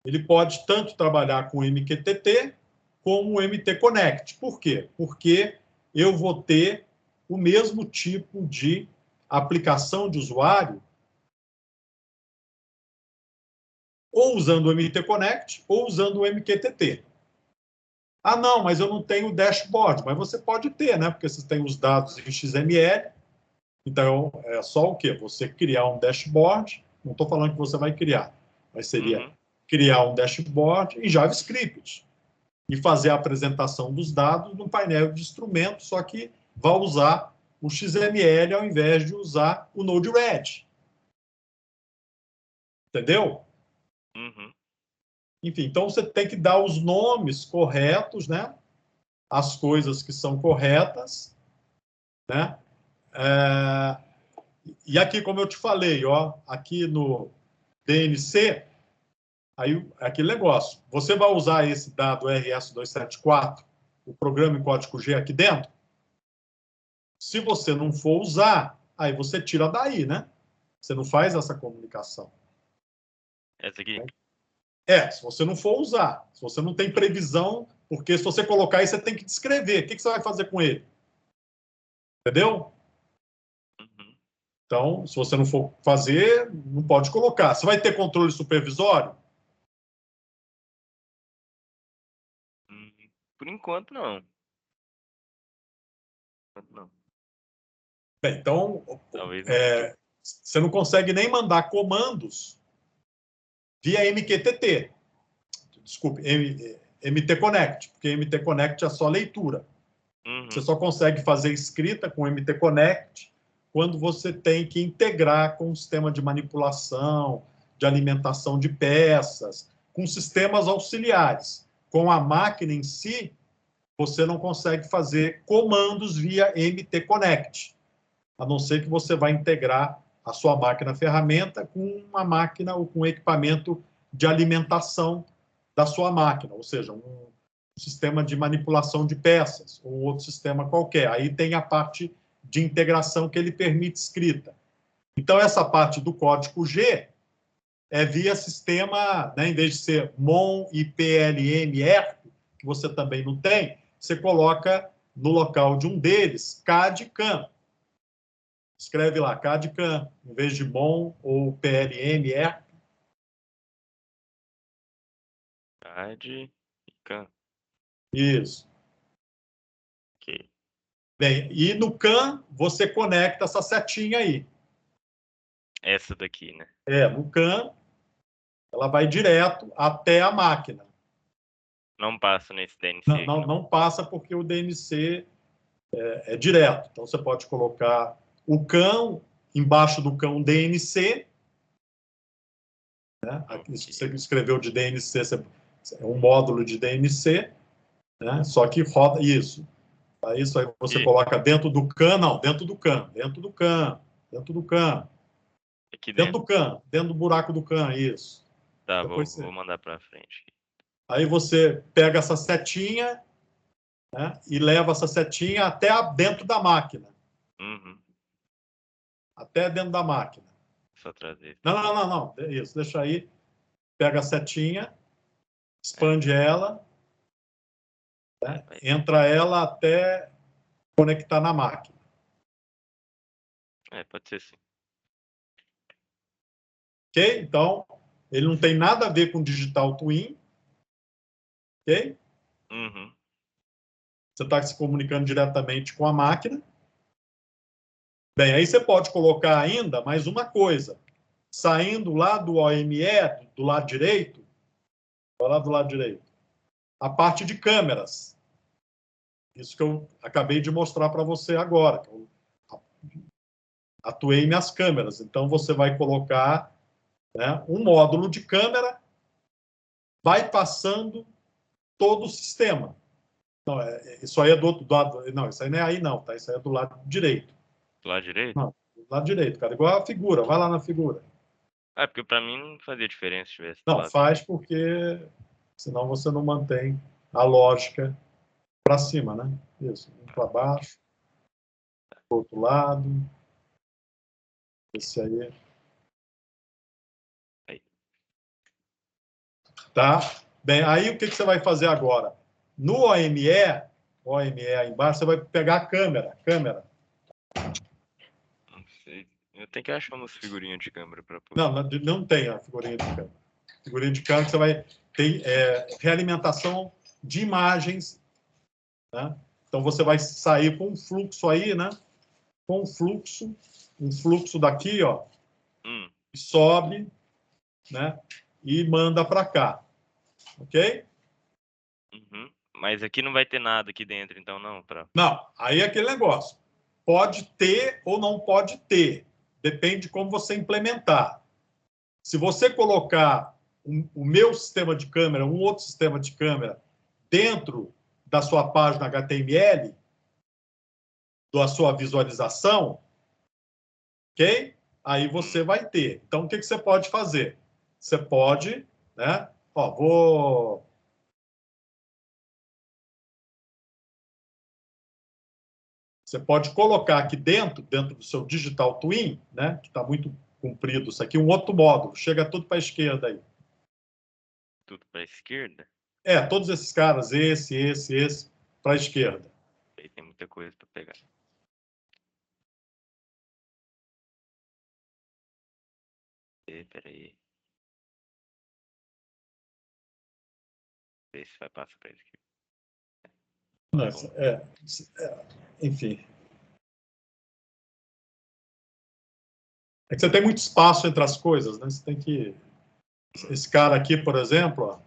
[SPEAKER 1] ele pode tanto trabalhar com o MQTT como o MT Connect. Por quê? Porque eu vou ter o mesmo tipo de aplicação de usuário ou usando o MT Connect ou usando o MQTT. Ah, não, mas eu não tenho dashboard. Mas você pode ter, né? Porque você tem os dados em XML. Então, é só o quê? Você criar um dashboard. Não estou falando que você vai criar, mas seria
[SPEAKER 3] Uhum.
[SPEAKER 1] criar um dashboard em JavaScript e fazer a apresentação dos dados no painel de instrumentos, só que vai usar o XML ao invés de usar o Node-RED. Entendeu?
[SPEAKER 3] Uhum.
[SPEAKER 1] Enfim, então você tem que dar os nomes corretos, né? As coisas que são corretas, né? E aqui, como eu te falei, ó, aqui no DNC, aí aquele negócio. Você vai usar esse dado RS274, o programa em código G aqui dentro? Se você não for usar, aí você tira daí, né? Você não faz essa comunicação.
[SPEAKER 3] Essa aqui?
[SPEAKER 1] Se você não for usar, se você não tem previsão, porque se você colocar aí, você tem que descrever. O que você vai fazer com ele? Entendeu?
[SPEAKER 3] Uhum.
[SPEAKER 1] Então, se você não for fazer, não pode colocar. Você vai ter controle supervisório?
[SPEAKER 3] Por enquanto, não. Não.
[SPEAKER 1] Bem, então,
[SPEAKER 3] Talvez no futuro.
[SPEAKER 1] você não consegue nem mandar comandos via MQTT. Desculpe, MT Connect, porque MT Connect é só leitura. Você
[SPEAKER 3] Uhum.
[SPEAKER 1] só consegue fazer escrita com MT Connect quando você tem que integrar com o sistema de manipulação, de alimentação de peças, com sistemas auxiliares. Com a máquina em si, você não consegue fazer comandos via MT Connect, a não ser que você vai integrar a sua máquina ferramenta com uma máquina ou com um equipamento de alimentação da sua máquina, ou seja, um sistema de manipulação de peças ou outro sistema qualquer. Aí tem a parte de integração que ele permite escrita. Então, essa parte do código G é via sistema, né, em vez de ser MON e PLM-ERP, que você também não tem, você coloca no local de um deles CAD-CAM. Escreve lá, CAD-CAM, em vez de MON ou PLM-ERP.
[SPEAKER 3] CAD e CAM.
[SPEAKER 1] Isso.
[SPEAKER 3] Ok.
[SPEAKER 1] Bem, e no CAM, você conecta essa setinha aí.
[SPEAKER 3] Essa daqui, né?
[SPEAKER 1] No CAM, ela vai direto até a máquina.
[SPEAKER 3] Não passa nesse DNC
[SPEAKER 1] Não,
[SPEAKER 3] aqui,
[SPEAKER 1] não,
[SPEAKER 3] não.
[SPEAKER 1] não passa porque o DNC é direto. Então, você pode colocar o CAM, embaixo do CAM DNC. Né? Isso que você escreveu de DNC é um módulo de DNC, né? Só que roda isso. Isso aí você coloca dentro do CAM, não, dentro do CAM, dentro do CAM, dentro do CAM.
[SPEAKER 3] Aqui
[SPEAKER 1] Dentro
[SPEAKER 3] dentro.
[SPEAKER 1] do CAM, dentro do buraco do CAM, isso.
[SPEAKER 3] Tá,
[SPEAKER 1] Depois
[SPEAKER 3] vou mandar pra frente.
[SPEAKER 1] Aí você pega essa setinha, né, e leva essa setinha até dentro da máquina.
[SPEAKER 3] Uhum.
[SPEAKER 1] Até dentro da máquina.
[SPEAKER 3] Só trazer.
[SPEAKER 1] Não. Isso, deixa aí. Pega a setinha, expande ela, né, entra ela até conectar na máquina.
[SPEAKER 3] Pode ser sim.
[SPEAKER 1] Ok? Então, ele não tem nada a ver com Digital Twin. Ok?
[SPEAKER 3] Uhum.
[SPEAKER 1] Você está se comunicando diretamente com a máquina. Bem, aí você pode colocar ainda mais uma coisa. Saindo lá do OME, do lado direito, lá do lado direito, a parte de câmeras. Isso que eu acabei de mostrar para você agora. Eu atuei minhas câmeras. Então, você vai colocar, né, um módulo de câmera, vai passando todo o sistema. Não, isso aí é do outro lado. Não, isso aí não é aí, não, tá? Isso aí é do lado direito.
[SPEAKER 3] Do lado direito?
[SPEAKER 1] Não, do lado direito, cara. Igual a figura. Vai lá na figura.
[SPEAKER 3] Porque pra mim não fazia diferença se tivesse do
[SPEAKER 1] Não,
[SPEAKER 3] lado.
[SPEAKER 1] faz porque senão você não mantém a lógica para cima, né? Isso, um para baixo, para o outro lado. Esse aí.
[SPEAKER 3] Aí.
[SPEAKER 1] Tá? Bem, aí o que você vai fazer agora? No OME aí embaixo, você vai pegar a câmera.
[SPEAKER 3] Não sei. Eu tenho que achar umas figurinhas de câmera pra pôr.
[SPEAKER 1] Não tem a figurinha de câmera. Figurinha de câmera, você vai ter realimentação de imagens, né? Então, você vai sair com um fluxo aí, né? Com um fluxo daqui, ó, sobe, né? E manda para cá, ok?
[SPEAKER 3] Uhum. Mas aqui não vai ter nada aqui dentro, então não,
[SPEAKER 1] Não, aí é aquele negócio. Pode ter ou não pode ter. Depende de como você implementar. Se você colocar o meu sistema de câmera, um outro sistema de câmera, dentro da sua página HTML, da sua visualização, ok? Aí você vai ter. Então, o que você pode fazer? Você pode, né? Ó, Você pode colocar aqui dentro do seu Digital Twin, né, que está muito comprido isso aqui, um outro módulo. Chega tudo para a esquerda aí.
[SPEAKER 3] Tudo para a esquerda?
[SPEAKER 1] Todos esses caras, esse, para a esquerda.
[SPEAKER 3] Aí tem muita coisa para pegar. Peraí. Ver se vai passar para a esquerda.
[SPEAKER 1] Enfim. É que você tem muito espaço entre as coisas, né? Você tem que... Esse cara aqui, por exemplo, ó,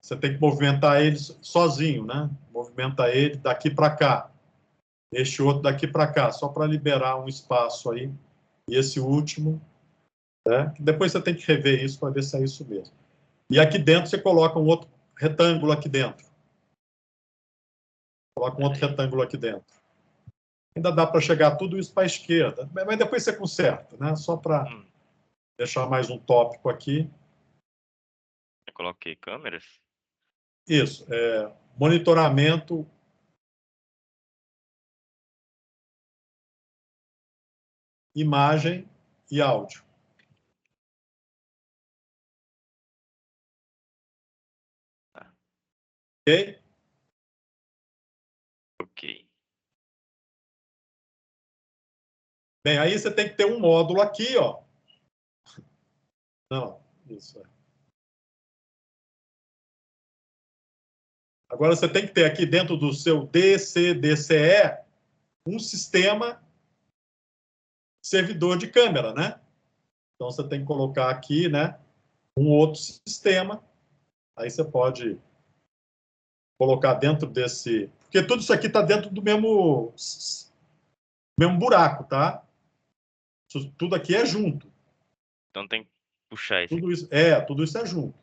[SPEAKER 1] você tem que movimentar ele sozinho, né? Movimenta ele daqui para cá. Este outro daqui para cá, só para liberar um espaço aí. E esse último, né? Depois você tem que rever isso para ver se é isso mesmo. E aqui dentro você coloca um outro retângulo aqui dentro. Coloca um outro retângulo aqui dentro. Ainda dá para chegar tudo isso para a esquerda, mas depois você conserta, né? Só para deixar mais um tópico aqui.
[SPEAKER 3] Eu coloquei câmeras?
[SPEAKER 1] Isso, monitoramento imagem e áudio.
[SPEAKER 3] Tá.
[SPEAKER 1] Ok?
[SPEAKER 3] Ok.
[SPEAKER 1] Bem, aí você tem que ter um módulo aqui, ó. Não, isso é. Agora você tem que ter aqui dentro do seu DCE um sistema servidor de câmera, né? Então você tem que colocar aqui, né, um outro sistema. Aí você pode colocar dentro desse... Porque tudo isso aqui está dentro do mesmo buraco, tá? Tudo aqui é junto.
[SPEAKER 3] Então tem que puxar isso
[SPEAKER 1] Tudo
[SPEAKER 3] aqui.
[SPEAKER 1] isso, tudo isso é junto.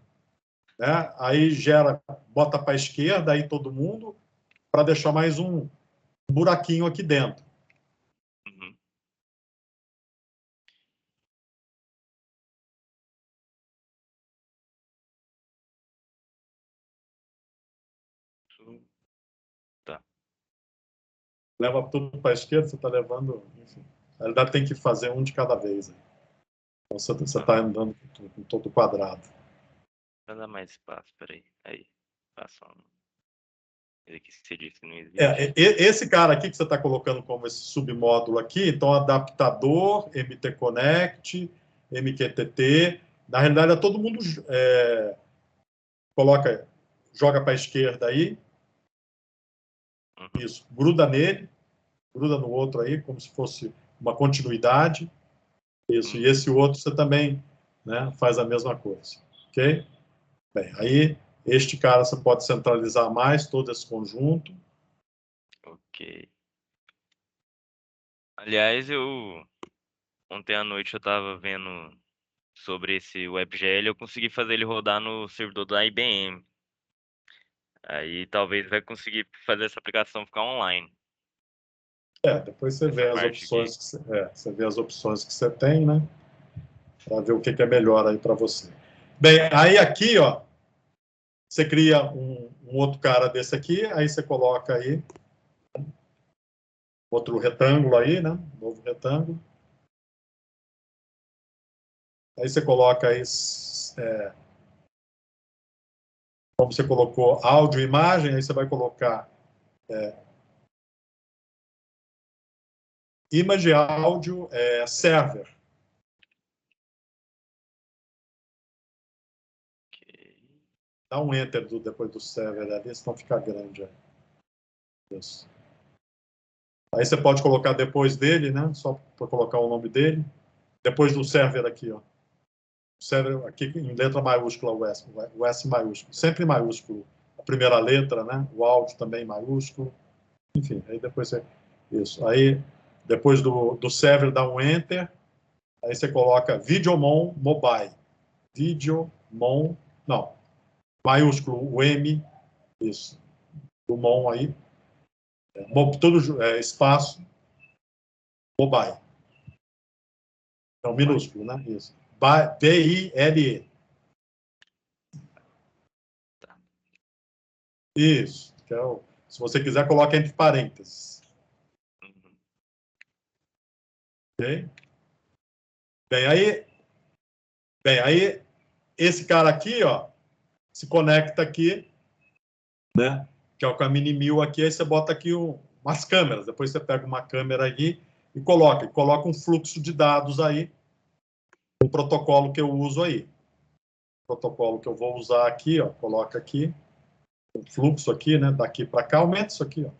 [SPEAKER 1] Né? Aí gera, bota para a esquerda, aí todo mundo, para deixar mais um buraquinho aqui dentro.
[SPEAKER 3] Uhum. Tá.
[SPEAKER 1] Leva tudo para a esquerda, você está levando... Enfim, na realidade, tem que fazer um de cada vez. Aí. Então, você está andando com todo quadrado.
[SPEAKER 3] Vai dar mais espaço, peraí. Aí, passa um. Esse aqui você disse que não existe.
[SPEAKER 1] Esse cara aqui que você está colocando como esse submódulo aqui, então adaptador, MT Connect, MQTT, na realidade é todo mundo joga para a esquerda aí, isso, gruda nele, gruda no outro aí, como se fosse uma continuidade, isso, e esse outro você também, né, faz a mesma coisa, ok? Bem, aí este cara você pode centralizar mais todo esse conjunto.
[SPEAKER 3] Ok. Aliás, ontem à noite eu tava vendo sobre esse WebGL, eu consegui fazer ele rodar no servidor da IBM. Aí talvez vai conseguir fazer essa aplicação ficar online.
[SPEAKER 1] Depois você
[SPEAKER 3] Essa
[SPEAKER 1] vê as
[SPEAKER 3] parte aqui.
[SPEAKER 1] opções você vê as opções que você tem, né? Para ver o que é melhor aí para você. Bem, aí aqui, ó, você cria um outro cara desse aqui, aí você coloca aí outro retângulo aí, né? Novo retângulo. Aí você coloca aí, como você colocou áudio e imagem, aí você vai colocar image, áudio, server.
[SPEAKER 3] Ok.
[SPEAKER 1] Dá um enter depois do server ali, senão fica grande. Isso. Aí você pode colocar depois dele, né? Só para colocar o nome dele. Depois do server aqui, ó. Server aqui em letra maiúscula, o S maiúsculo. Sempre maiúsculo. A primeira letra, né? O áudio também maiúsculo. Enfim, aí depois você... Isso. Aí, depois do server, dá um enter. Aí você coloca Videomon Mobile. Videomon... Não. Maiúsculo, o M. Isso. O Mon aí. Todo espaço. Mobile. Então, minúsculo, né? Isso. B-I-L-E.
[SPEAKER 3] Tá.
[SPEAKER 1] Isso. Se você quiser, coloque entre parênteses. Ok? Bem, aí esse cara aqui, ó, se conecta aqui, né? Que é o caminho 1000 aqui, aí você bota aqui umas câmeras, depois você pega uma câmera aqui e coloca um fluxo de dados aí, um protocolo que eu uso aí. O protocolo que eu vou usar aqui, ó, coloca aqui, um fluxo aqui, né? Daqui para cá, aumenta isso aqui, ó.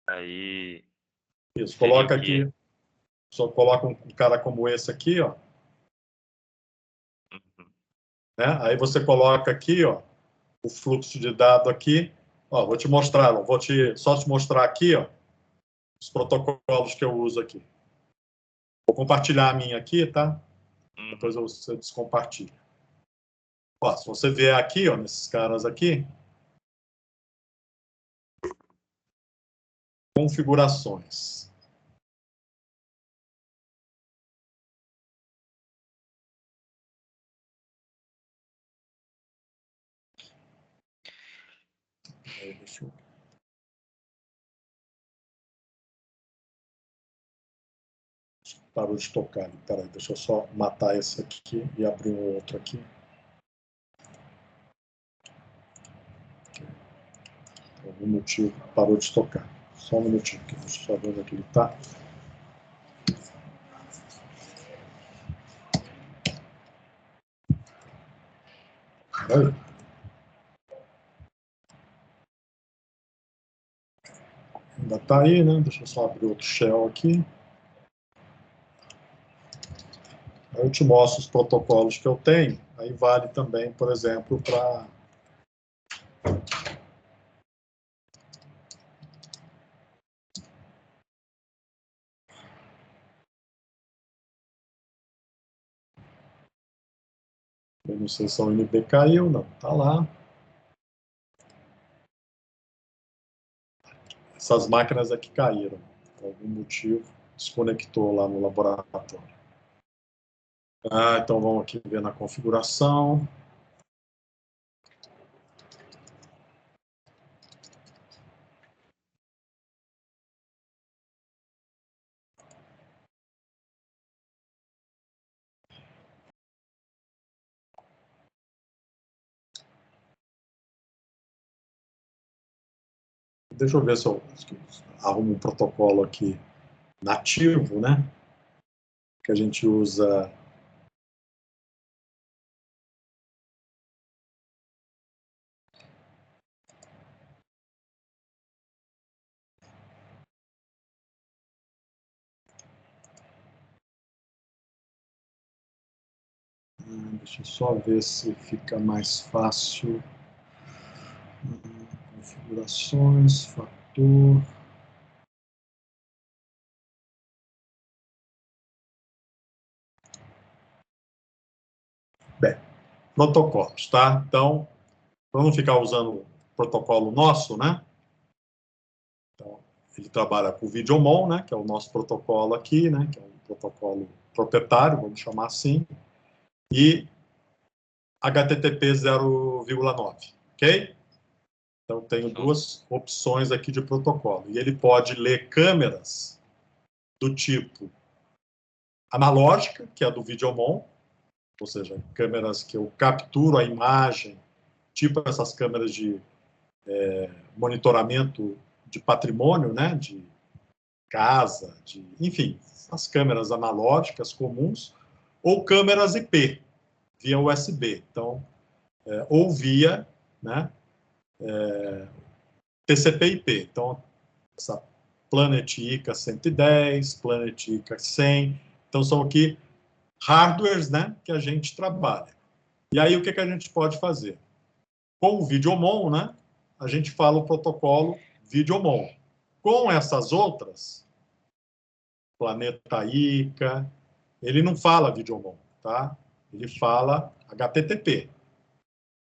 [SPEAKER 3] Aí
[SPEAKER 1] Isso,
[SPEAKER 3] seria
[SPEAKER 1] coloca
[SPEAKER 3] o quê?
[SPEAKER 1] aqui, só coloca um cara como esse aqui, ó.
[SPEAKER 3] Uhum.
[SPEAKER 1] Né? Aí você coloca aqui, ó, o fluxo de dado aqui. Ó, vou te mostrar, só te mostrar aqui, ó, os protocolos que eu uso aqui. Vou compartilhar a minha aqui, tá? Depois
[SPEAKER 3] Uhum.
[SPEAKER 1] você descompartilha. Ó, se você vier aqui, ó, nesses caras aqui, configurações. Aí, deixa eu... Parou de tocar. Peraí, deixa eu só matar esse aqui e abrir um outro aqui. Por algum motivo parou de tocar. Só um minutinho, que deixa eu só ver onde é que ele está. Aí. Ainda está aí, né? Deixa eu só abrir outro shell aqui. Aí eu te mostro os protocolos que eu tenho. Aí vale também, por exemplo, para... Eu não sei se a UNB caiu, não. Está lá. Essas máquinas aqui caíram. Por algum motivo, desconectou lá no laboratório. Então vamos aqui ver na configuração. Deixa eu ver se eu arrumo um protocolo aqui nativo, né? Que a gente usa... Deixa eu só ver se fica mais fácil. Configurações, fator... Bem, protocolos, tá? Então, para não ficar usando protocolo nosso, né? Então, ele trabalha com o Videomon, né? Que é o nosso protocolo aqui, né? Que é um protocolo proprietário, vamos chamar assim. E HTTP 0,9, ok? Então, tenho duas opções aqui de protocolo. E ele pode ler câmeras do tipo analógica, que é a do Videomon, ou seja, câmeras que eu capturo a imagem, tipo essas câmeras de monitoramento de patrimônio, né, de casa, enfim, as câmeras analógicas comuns, ou câmeras IP, via USB. Então, ou via, né, TCP/IP. Então, essa Planet ICA 110, Planet ICA 100. Então, são aqui hardwares, né, que a gente trabalha. E aí, o que a gente pode fazer? Com o Videomon, né, a gente fala o protocolo Videomon. Com essas outras, Planeta ICA, ele não fala Videomon, tá? Ele fala HTTP.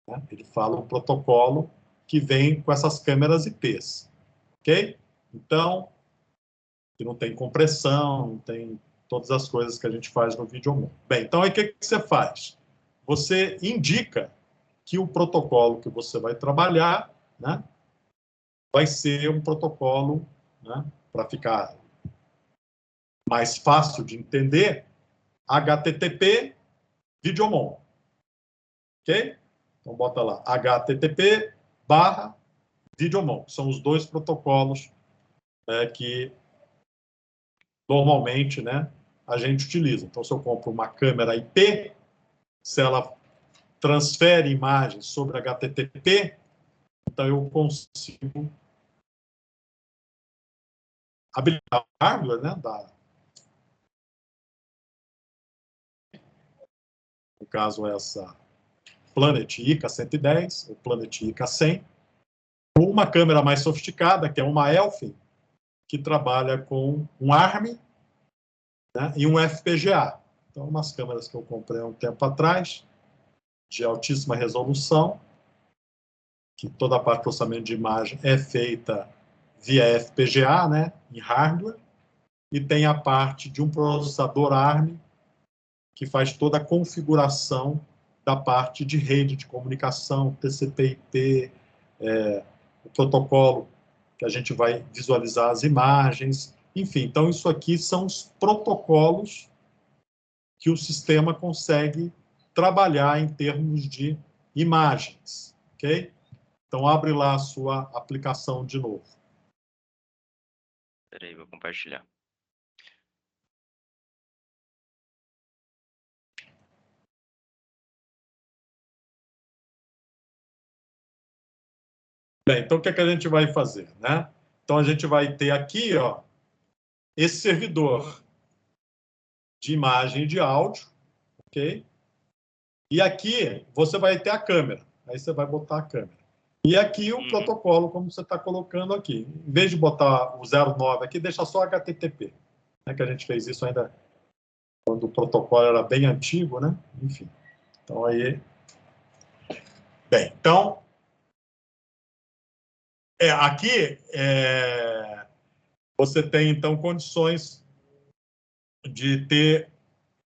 [SPEAKER 1] Né? Ele fala um protocolo que vem com essas câmeras IPs, ok? Então, que não tem compressão, não tem todas as coisas que a gente faz no Videomon. Bem, então aí o que você faz? Você indica que o protocolo que você vai trabalhar, né, vai ser um protocolo, né, para ficar mais fácil de entender, HTTP Videomon. Ok? Então, bota lá, HTTP/Videomon. São os dois protocolos que normalmente, né, a gente utiliza. Então, se eu compro uma câmera IP, se ela transfere imagens sobre HTTP, então eu consigo habilitar o hardware, né, no caso essa Planet ICA 110, ou Planet ICA 100, ou uma câmera mais sofisticada, que é uma Elphin, que trabalha com um ARM, né, e um FPGA. Então, umas câmeras que eu comprei há um tempo atrás, de altíssima resolução, que toda a parte de processamento de imagem é feita via FPGA, né, em hardware, e tem a parte de um processador ARM, que faz toda a configuração da parte de rede de comunicação, TCP/IP, o protocolo que a gente vai visualizar as imagens, enfim. Então, isso aqui são os protocolos que o sistema consegue trabalhar em termos de imagens, ok? Então, abre lá a sua aplicação de novo.
[SPEAKER 3] Espera aí, vou compartilhar.
[SPEAKER 1] Bem, então o que é que a gente vai fazer, né? Então, a gente vai ter aqui, ó, esse servidor de imagem e de áudio, ok? E aqui você vai ter a câmera. Aí você vai botar a câmera. E aqui o protocolo, como você está colocando aqui. Em vez de botar o 09 aqui, deixa só HTTP. Né, que a gente fez isso ainda quando o protocolo era bem antigo, né? Enfim. Então, aí... Bem, então... aqui, você tem, então, condições de ter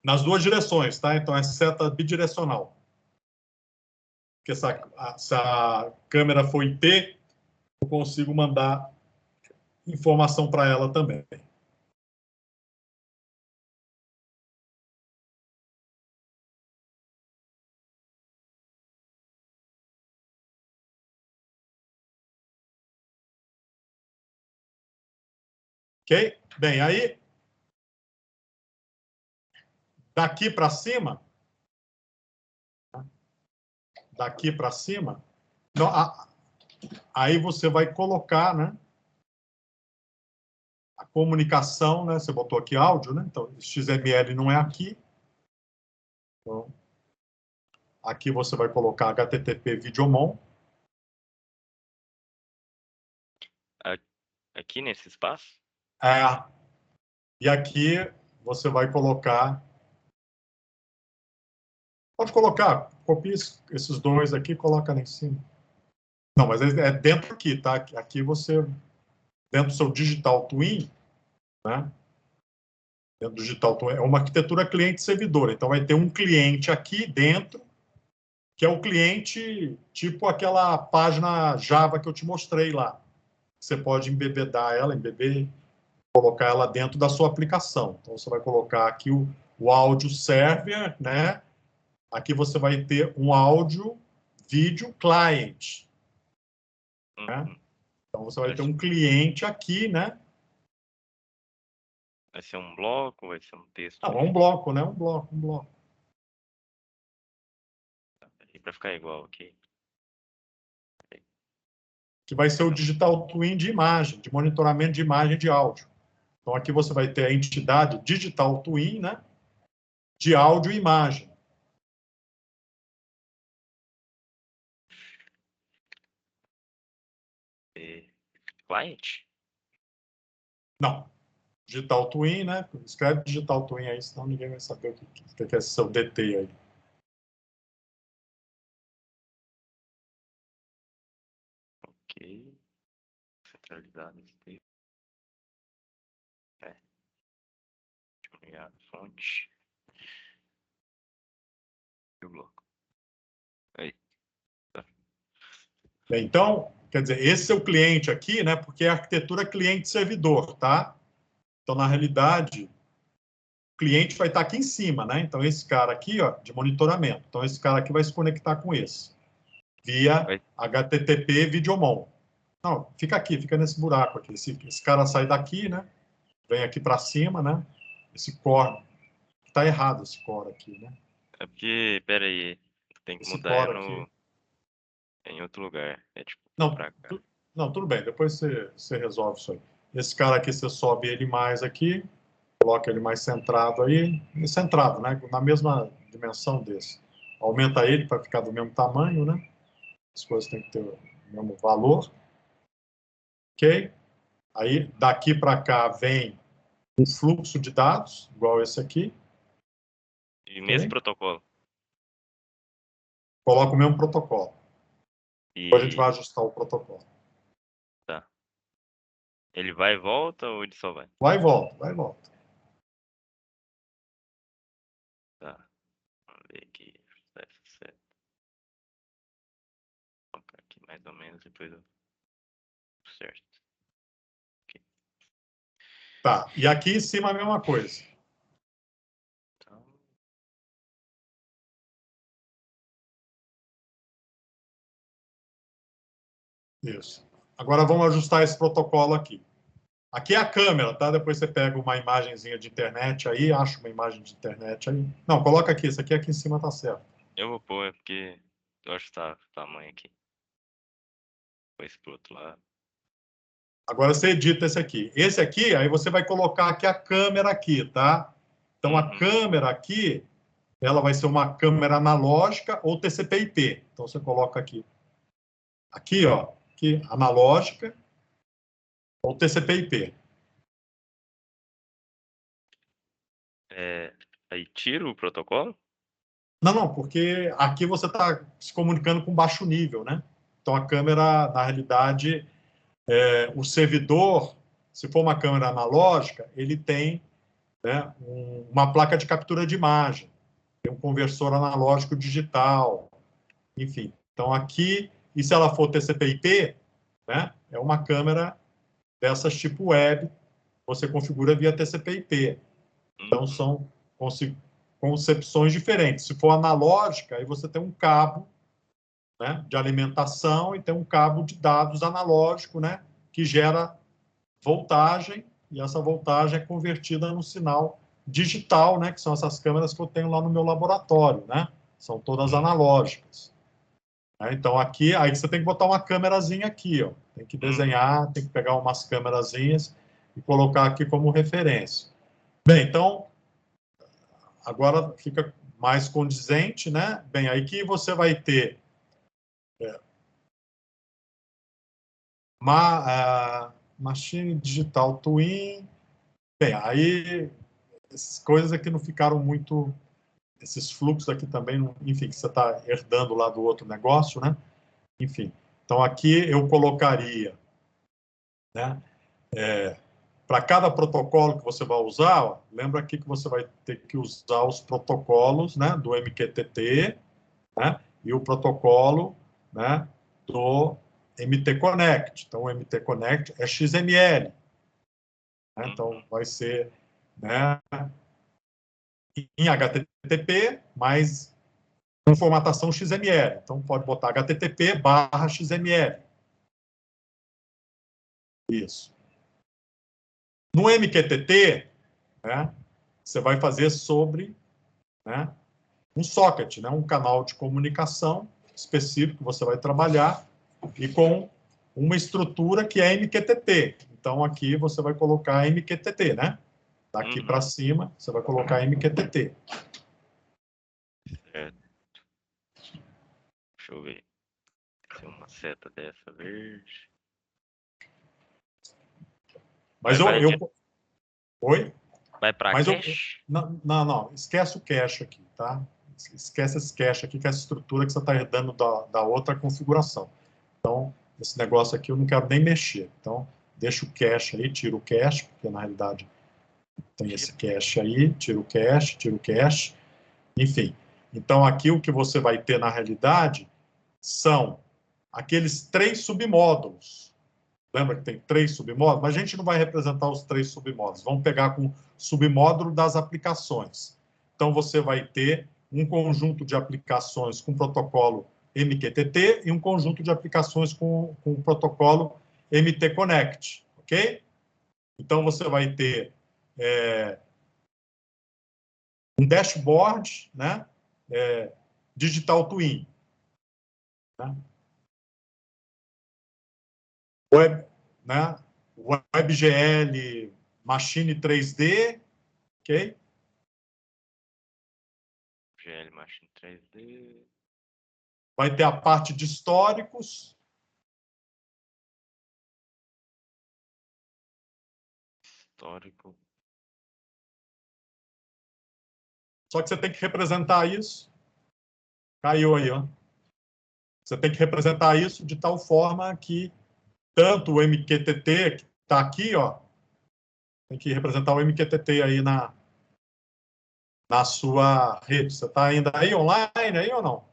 [SPEAKER 1] nas duas direções, tá? Então, é seta bidirecional. Porque se a câmera for em T, eu consigo mandar informação para ela também. Ok? Bem, aí, daqui para cima, não, aí você vai colocar, né, a comunicação, né, você botou aqui áudio, né, então XML não é aqui. Então, aqui você vai colocar HTTP Videomon.
[SPEAKER 3] Aqui nesse espaço?
[SPEAKER 1] E aqui você vai colocar... Pode colocar, copia esses dois aqui e coloca lá em cima. Não, mas é dentro aqui, tá? Aqui você, dentro do seu Digital Twin, né? Dentro do Digital Twin, é uma arquitetura cliente-servidor. Então, vai ter um cliente aqui dentro, que é o cliente tipo aquela página Java que eu te mostrei lá. Você pode embebedar ela, colocar ela dentro da sua aplicação. Então, você vai colocar aqui o áudio server, né? Aqui você vai ter um áudio vídeo client. Né? Então, você vai ter um cliente aqui, né?
[SPEAKER 3] Vai ser um bloco, vai ser um texto?
[SPEAKER 1] Não, é um bloco, né? Um bloco.
[SPEAKER 3] Para ficar igual aqui.
[SPEAKER 1] Que vai ser o Digital Twin de imagem, de monitoramento de imagem e de áudio. Então, aqui você vai ter a entidade Digital Twin, né? De áudio e imagem.
[SPEAKER 3] Client?
[SPEAKER 1] Não. Digital Twin, né? Escreve Digital Twin aí, senão ninguém vai saber o que é esse seu DT aí.
[SPEAKER 3] Ok. Centralizado. Deixa eu ligar a fonte. E o bloco. Aí. Tá.
[SPEAKER 1] Bem, então, quer dizer, esse é o cliente aqui, né? Porque é a arquitetura cliente-servidor, tá? Então, na realidade, cliente vai estar aqui em cima, né? Então, esse cara aqui, ó, de monitoramento. Então, esse cara aqui vai se conectar com esse, via HTTP Videomon. Não, fica aqui, fica nesse buraco aqui. Esse cara sai daqui, né? Vem aqui para cima, né? Esse core. Está errado esse core aqui, né?
[SPEAKER 3] É porque, pera aí, tem que
[SPEAKER 1] Esse
[SPEAKER 3] mudar
[SPEAKER 1] core aqui.
[SPEAKER 3] em outro lugar. É tipo,
[SPEAKER 1] Não,
[SPEAKER 3] pra cá.
[SPEAKER 1] não, tudo bem. Depois você resolve isso aí. Esse cara aqui, você sobe ele mais aqui, coloca ele mais centrado aí. Centrado, né? Na mesma dimensão desse. Aumenta ele para ficar do mesmo tamanho, né? As coisas têm que ter o mesmo valor. Ok? Aí, daqui para cá, vem um fluxo de dados, igual esse aqui.
[SPEAKER 3] E mesmo
[SPEAKER 1] Ok?
[SPEAKER 3] protocolo.
[SPEAKER 1] Coloca o mesmo protocolo. Depois a gente vai
[SPEAKER 3] E
[SPEAKER 1] ajustar o protocolo.
[SPEAKER 3] tá. Ele vai e volta ou ele só vai?
[SPEAKER 1] Vai e volta, vai e volta.
[SPEAKER 3] Tá. Vamos ver aqui. Certo. Vou colocar aqui mais ou menos, depois eu. Certo.
[SPEAKER 1] Tá, e aqui em cima a mesma coisa.
[SPEAKER 3] Então,
[SPEAKER 1] Isso. Agora vamos ajustar esse protocolo aqui. Aqui é a câmera, tá? Depois você pega uma imagenzinha de internet aí, acha uma imagem de internet aí. Não, coloca aqui, esse aqui em cima tá certo.
[SPEAKER 3] eu vou pôr, é porque eu acho que tá o tamanho aqui. Depois pro outro lado.
[SPEAKER 1] Agora você edita esse aqui. Esse aqui, aí você vai colocar aqui a câmera aqui, tá? Então a câmera aqui, ela vai ser uma câmera analógica ou TCP/IP. Então você coloca aqui. Aqui, ó, aqui, analógica ou TCP/IP.
[SPEAKER 3] Aí tira o protocolo?
[SPEAKER 1] Não, porque aqui você está se comunicando com baixo nível, né? Então a câmera, na realidade, o servidor, se for uma câmera analógica, ele tem, né, uma placa de captura de imagem, tem um conversor analógico digital, enfim. Então aqui, e se ela for TCP/IP, né, é uma câmera dessas tipo web, você configura via TCP/IP. Então são concepções diferentes. Se for analógica, aí você tem um cabo, né, de alimentação e tem um cabo de dados analógico, né, que gera voltagem, e essa voltagem é convertida no sinal digital, né, que são essas câmeras que eu tenho lá no meu laboratório, né? São todas analógicas. Então aqui, aí você tem que botar uma câmerazinha aqui, ó. Tem que desenhar, tem que pegar umas câmerazinhas e colocar aqui como referência. Bem, então agora fica mais condizente, né? Bem, aí que você vai ter Machine Digital Twin. Bem, aí essas coisas aqui não ficaram muito, esses fluxos aqui também, enfim, que você está herdando lá do outro negócio, né? Enfim, então aqui eu colocaria, né? Para cada protocolo que você vai usar, ó, lembra aqui que você vai ter que usar os protocolos, né, do MQTT, né, e o protocolo, né, do MT Connect. Então, o MT Connect é XML. Né, então, vai ser, né, em HTTP, mas com formatação XML. Então, pode botar HTTP/XML. Isso. No MQTT, né, você vai fazer sobre, né, um socket, né, um canal de comunicação específico que você vai trabalhar e com uma estrutura que é MQTT. Então, aqui você vai colocar MQTT, né? Daqui para cima, você vai colocar MQTT.
[SPEAKER 3] Certo. Deixa eu ver. Tem uma seta dessa verde.
[SPEAKER 1] Mas Oi?
[SPEAKER 3] Vai para
[SPEAKER 1] Mas
[SPEAKER 3] cache?
[SPEAKER 1] não, esquece o cache aqui, tá? Esquece esse cache aqui, que é essa estrutura que você está herdando da outra configuração. Então, esse negócio aqui eu não quero nem mexer. Então, deixa o cache aí, tira o cache, porque na realidade tem esse cache aí, tira o cache, enfim. Então, aqui o que você vai ter na realidade são aqueles 3 submódulos, Lembra que tem 3 submódulos? Mas a gente não vai representar os 3 submódulos. Vamos pegar com submódulo das aplicações. Então, você vai ter um conjunto de aplicações com protocolo MQTT e um conjunto de aplicações com o protocolo MT-Connect, ok? Então, você vai ter um dashboard, né? Digital Twin. Né? Web, né? WebGL, Machine 3D, ok?
[SPEAKER 3] GL Machine 3D.
[SPEAKER 1] Vai ter a parte de históricos.
[SPEAKER 3] Histórico.
[SPEAKER 1] Só que você tem que representar isso. Caiu aí, ó. Você tem que representar isso de tal forma que tanto o MQTT, que está aqui, ó, tem que representar o MQTT aí na sua rede. Você está ainda aí online aí ou não?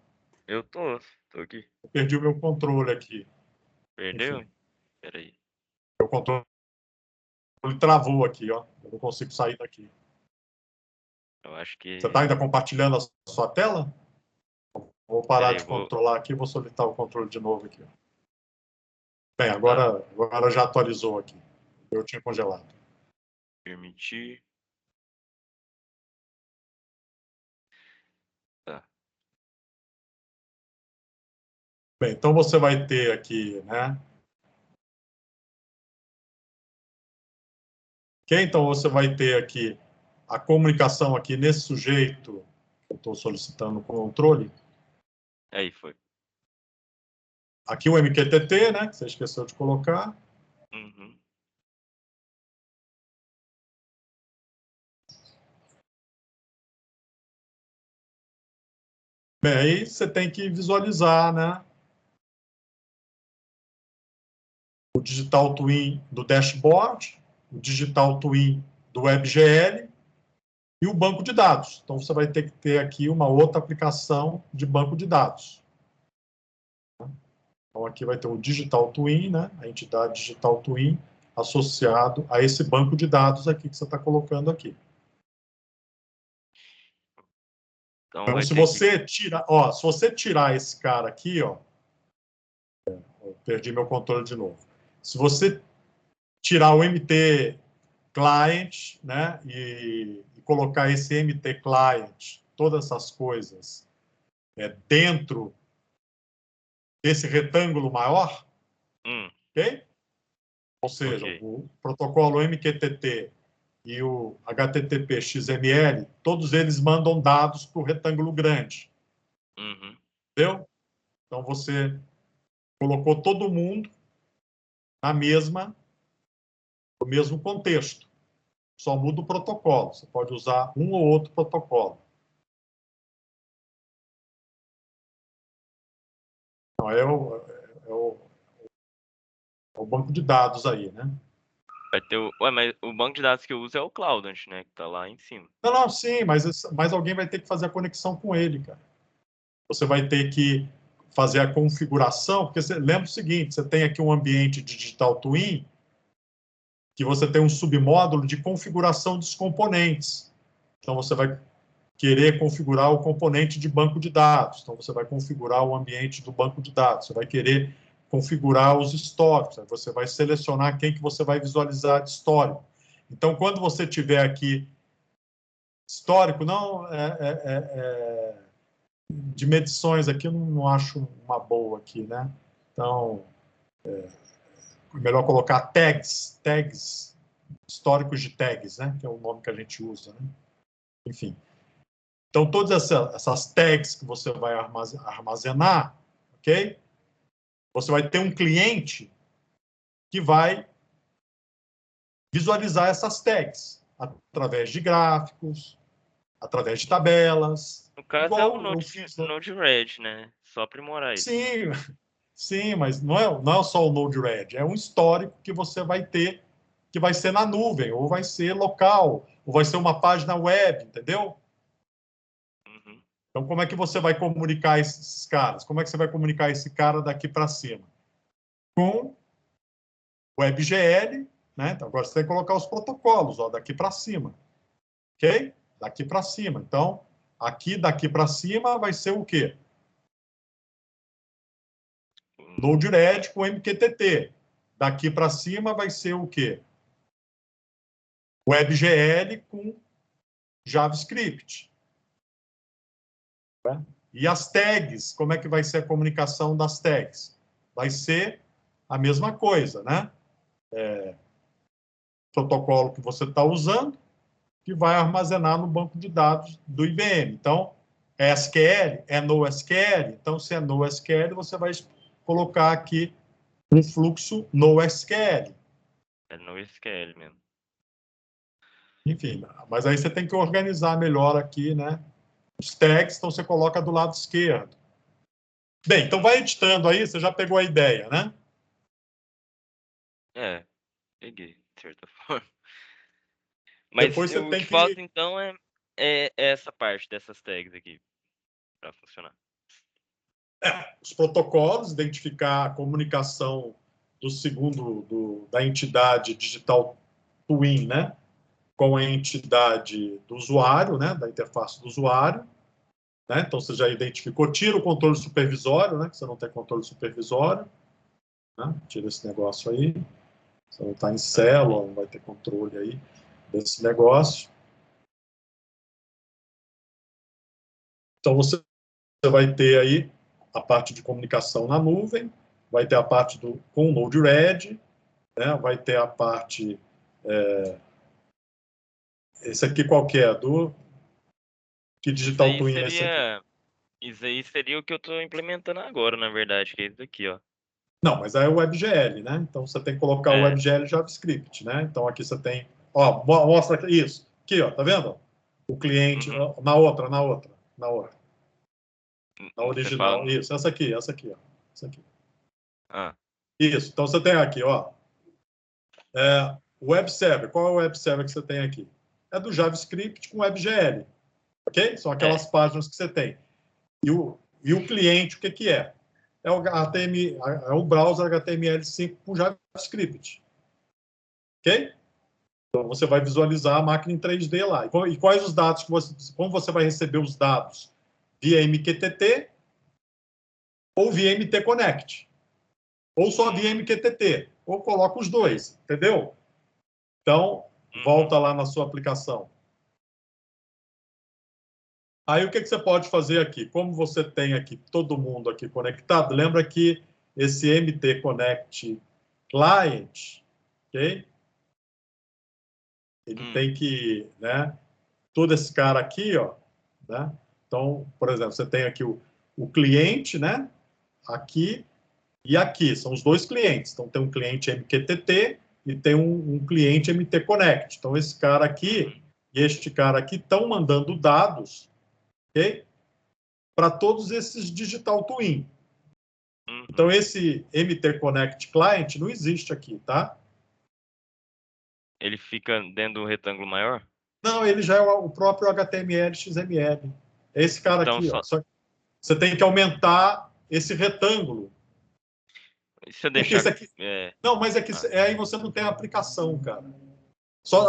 [SPEAKER 3] Eu tô aqui.
[SPEAKER 1] Eu perdi o meu controle aqui.
[SPEAKER 3] Perdeu?
[SPEAKER 1] Enfim,
[SPEAKER 3] Peraí.
[SPEAKER 1] meu controle travou aqui, ó. Eu não consigo sair daqui.
[SPEAKER 3] Eu acho
[SPEAKER 1] Você está
[SPEAKER 3] que.
[SPEAKER 1] ainda compartilhando a sua tela? Vou parar
[SPEAKER 3] Peraí,
[SPEAKER 1] de
[SPEAKER 3] eu vou
[SPEAKER 1] controlar aqui e vou solicitar o controle de novo aqui. Bem,
[SPEAKER 3] tá,
[SPEAKER 1] agora já atualizou aqui. Eu tinha congelado.
[SPEAKER 3] permitir. Tá.
[SPEAKER 1] Bem, então você vai ter aqui, né? Ok? Então você vai ter aqui a comunicação aqui nesse sujeito que eu estou solicitando o controle.
[SPEAKER 3] Aí foi.
[SPEAKER 1] Aqui o MQTT, né? Que você esqueceu de colocar.
[SPEAKER 3] Uhum.
[SPEAKER 1] Bem, aí você tem que visualizar, né? O digital twin do dashboard, o digital twin do WebGL e o banco de dados. Então, você vai ter que ter aqui uma outra aplicação de banco de dados. Então, aqui vai ter o Digital Twin, né? A entidade Digital Twin associado a esse banco de dados aqui que você está colocando aqui.
[SPEAKER 3] Então
[SPEAKER 1] Então,
[SPEAKER 3] vai
[SPEAKER 1] se
[SPEAKER 3] ter que.
[SPEAKER 1] você tirar, ó, se você tirar esse cara aqui, ó, eu perdi meu controle de novo. Se você tirar o MT Client, né, e colocar esse MT Client, todas essas coisas, dentro desse retângulo maior, ok? Ou seja,
[SPEAKER 3] Ok.
[SPEAKER 1] o protocolo MQTT e o HTTP XML, todos eles mandam dados para o retângulo grande.
[SPEAKER 3] Uhum.
[SPEAKER 1] Entendeu? Então, você colocou todo mundo na no mesmo contexto. Só muda o protocolo. Você pode usar um ou outro protocolo. Então, é o banco de dados aí, né?
[SPEAKER 3] Vai ter o. Ué, mas o banco de dados que eu uso é o Cloudant, né? Que tá lá em cima.
[SPEAKER 1] Não, não, sim, mas alguém vai ter que fazer a conexão com ele, cara. Você vai ter que fazer a configuração, porque você lembra o seguinte, você tem aqui um ambiente de Digital Twin, que você tem um submódulo de configuração dos componentes. Então, você vai querer configurar o componente de banco de dados. Então, você vai configurar o ambiente do banco de dados. Você vai querer configurar os históricos. Você vai selecionar quem que você vai visualizar de histórico. Então, quando você tiver aqui histórico, não de medições aqui, eu não acho uma boa aqui, né? Então, é melhor colocar tags, históricos de tags, né? Que é o nome que a gente usa, né? Enfim. Então, todas essas tags que você vai armazenar, ok? Você vai ter um cliente que vai visualizar essas tags através de gráficos, através de tabelas,
[SPEAKER 3] No caso é o
[SPEAKER 1] igual eu fiz.
[SPEAKER 3] Node-RED, né? Só aprimorar isso.
[SPEAKER 1] Sim, sim, mas não é só o Node-RED, é um histórico que você vai ter, que vai ser na nuvem, ou vai ser local, ou vai ser uma página web, entendeu?
[SPEAKER 3] Uhum.
[SPEAKER 1] Então, como é que você vai comunicar esses caras? Como é que você vai comunicar esse cara daqui para cima? Com WebGL, né? Então, agora você tem que colocar os protocolos, ó, daqui para cima. Ok? Daqui para cima. Então, aqui, daqui para cima, vai ser o quê? Node-RED com MQTT. Daqui para cima vai ser o quê? WebGL com JavaScript. E as tags, como é que vai ser a comunicação das tags? Vai ser a mesma coisa, né? Protocolo que você está usando, que vai armazenar no banco de dados do IBM. Então, é SQL, é NoSQL. Então, se é NoSQL, você vai colocar aqui um fluxo NoSQL.
[SPEAKER 3] É NoSQL mesmo.
[SPEAKER 1] Enfim, mas aí você tem que organizar melhor aqui, né? Os tags, então você coloca do lado esquerdo. Bem, então vai editando aí, você já pegou a ideia, né?
[SPEAKER 3] É, peguei, de certa forma. Mas
[SPEAKER 1] Depois você
[SPEAKER 3] o
[SPEAKER 1] tem
[SPEAKER 3] que
[SPEAKER 1] que...
[SPEAKER 3] falta, então, é essa parte dessas tags aqui para funcionar.
[SPEAKER 1] os protocolos, identificar a comunicação da entidade digital twin, né? Com a entidade do usuário, né? Da interface do usuário. Né? Então, você já identificou, tira o controle supervisório, né? Que você não tem controle supervisório. Né? Tira esse negócio aí. Você não está em célula, não vai ter controle aí desse negócio. Então, você vai ter aí a parte de comunicação na nuvem, vai ter a parte com o Node-RED, né? Vai ter a parte... esse aqui qual que é? Que Digital Twin é esse aqui?
[SPEAKER 3] Isso aí seria o que eu estou implementando agora, na verdade, que é isso aqui, ó.
[SPEAKER 1] Não, mas aí é o WebGL, né? Então, você tem que colocar o WebGL JavaScript, né? Então, aqui você tem... Ó, mostra aqui, isso. Aqui, ó, tá vendo? O cliente...
[SPEAKER 3] Uhum.
[SPEAKER 1] Na outra. Na
[SPEAKER 3] Você fala...
[SPEAKER 1] original. Isso, essa aqui, ó. Essa aqui.
[SPEAKER 3] Ah,
[SPEAKER 1] Isso, então você tem aqui, ó. O Web Server. Qual é o Web Server que você tem aqui? É do JavaScript com WebGL. Ok? São aquelas páginas que você tem. E o cliente, o que que é? É o browser HTML5 com JavaScript. Ok? Então, você vai visualizar a máquina em 3D lá. E quais os dados que como você vai receber os dados? Via MQTT ou via MT Connect. Ou só via MQTT. Ou coloca os dois, entendeu? Então, volta lá na sua aplicação. Aí, o que você pode fazer aqui? Como você tem aqui todo mundo aqui conectado, lembra que esse MT Connect Client, ok? Ele tem que, né? Todo esse cara aqui, ó, né? Então, por exemplo, você tem aqui o cliente, né? Aqui e aqui, são os dois clientes. Então, tem um cliente MQTT e tem um cliente MT Connect. Então, esse cara aqui e este cara aqui estão mandando dados, ok? Para todos esses Digital Twin. Então, esse MT Connect Client não existe aqui, tá?
[SPEAKER 3] ele fica dentro do retângulo maior?
[SPEAKER 1] Não, ele já é o próprio HTML, XML. É esse cara
[SPEAKER 3] Então,
[SPEAKER 1] aqui, ó. Só que você tem que aumentar esse retângulo.
[SPEAKER 3] se eu
[SPEAKER 1] Porque
[SPEAKER 3] deixar...
[SPEAKER 1] isso aqui... Não, mas é que aí você não tem a aplicação, cara.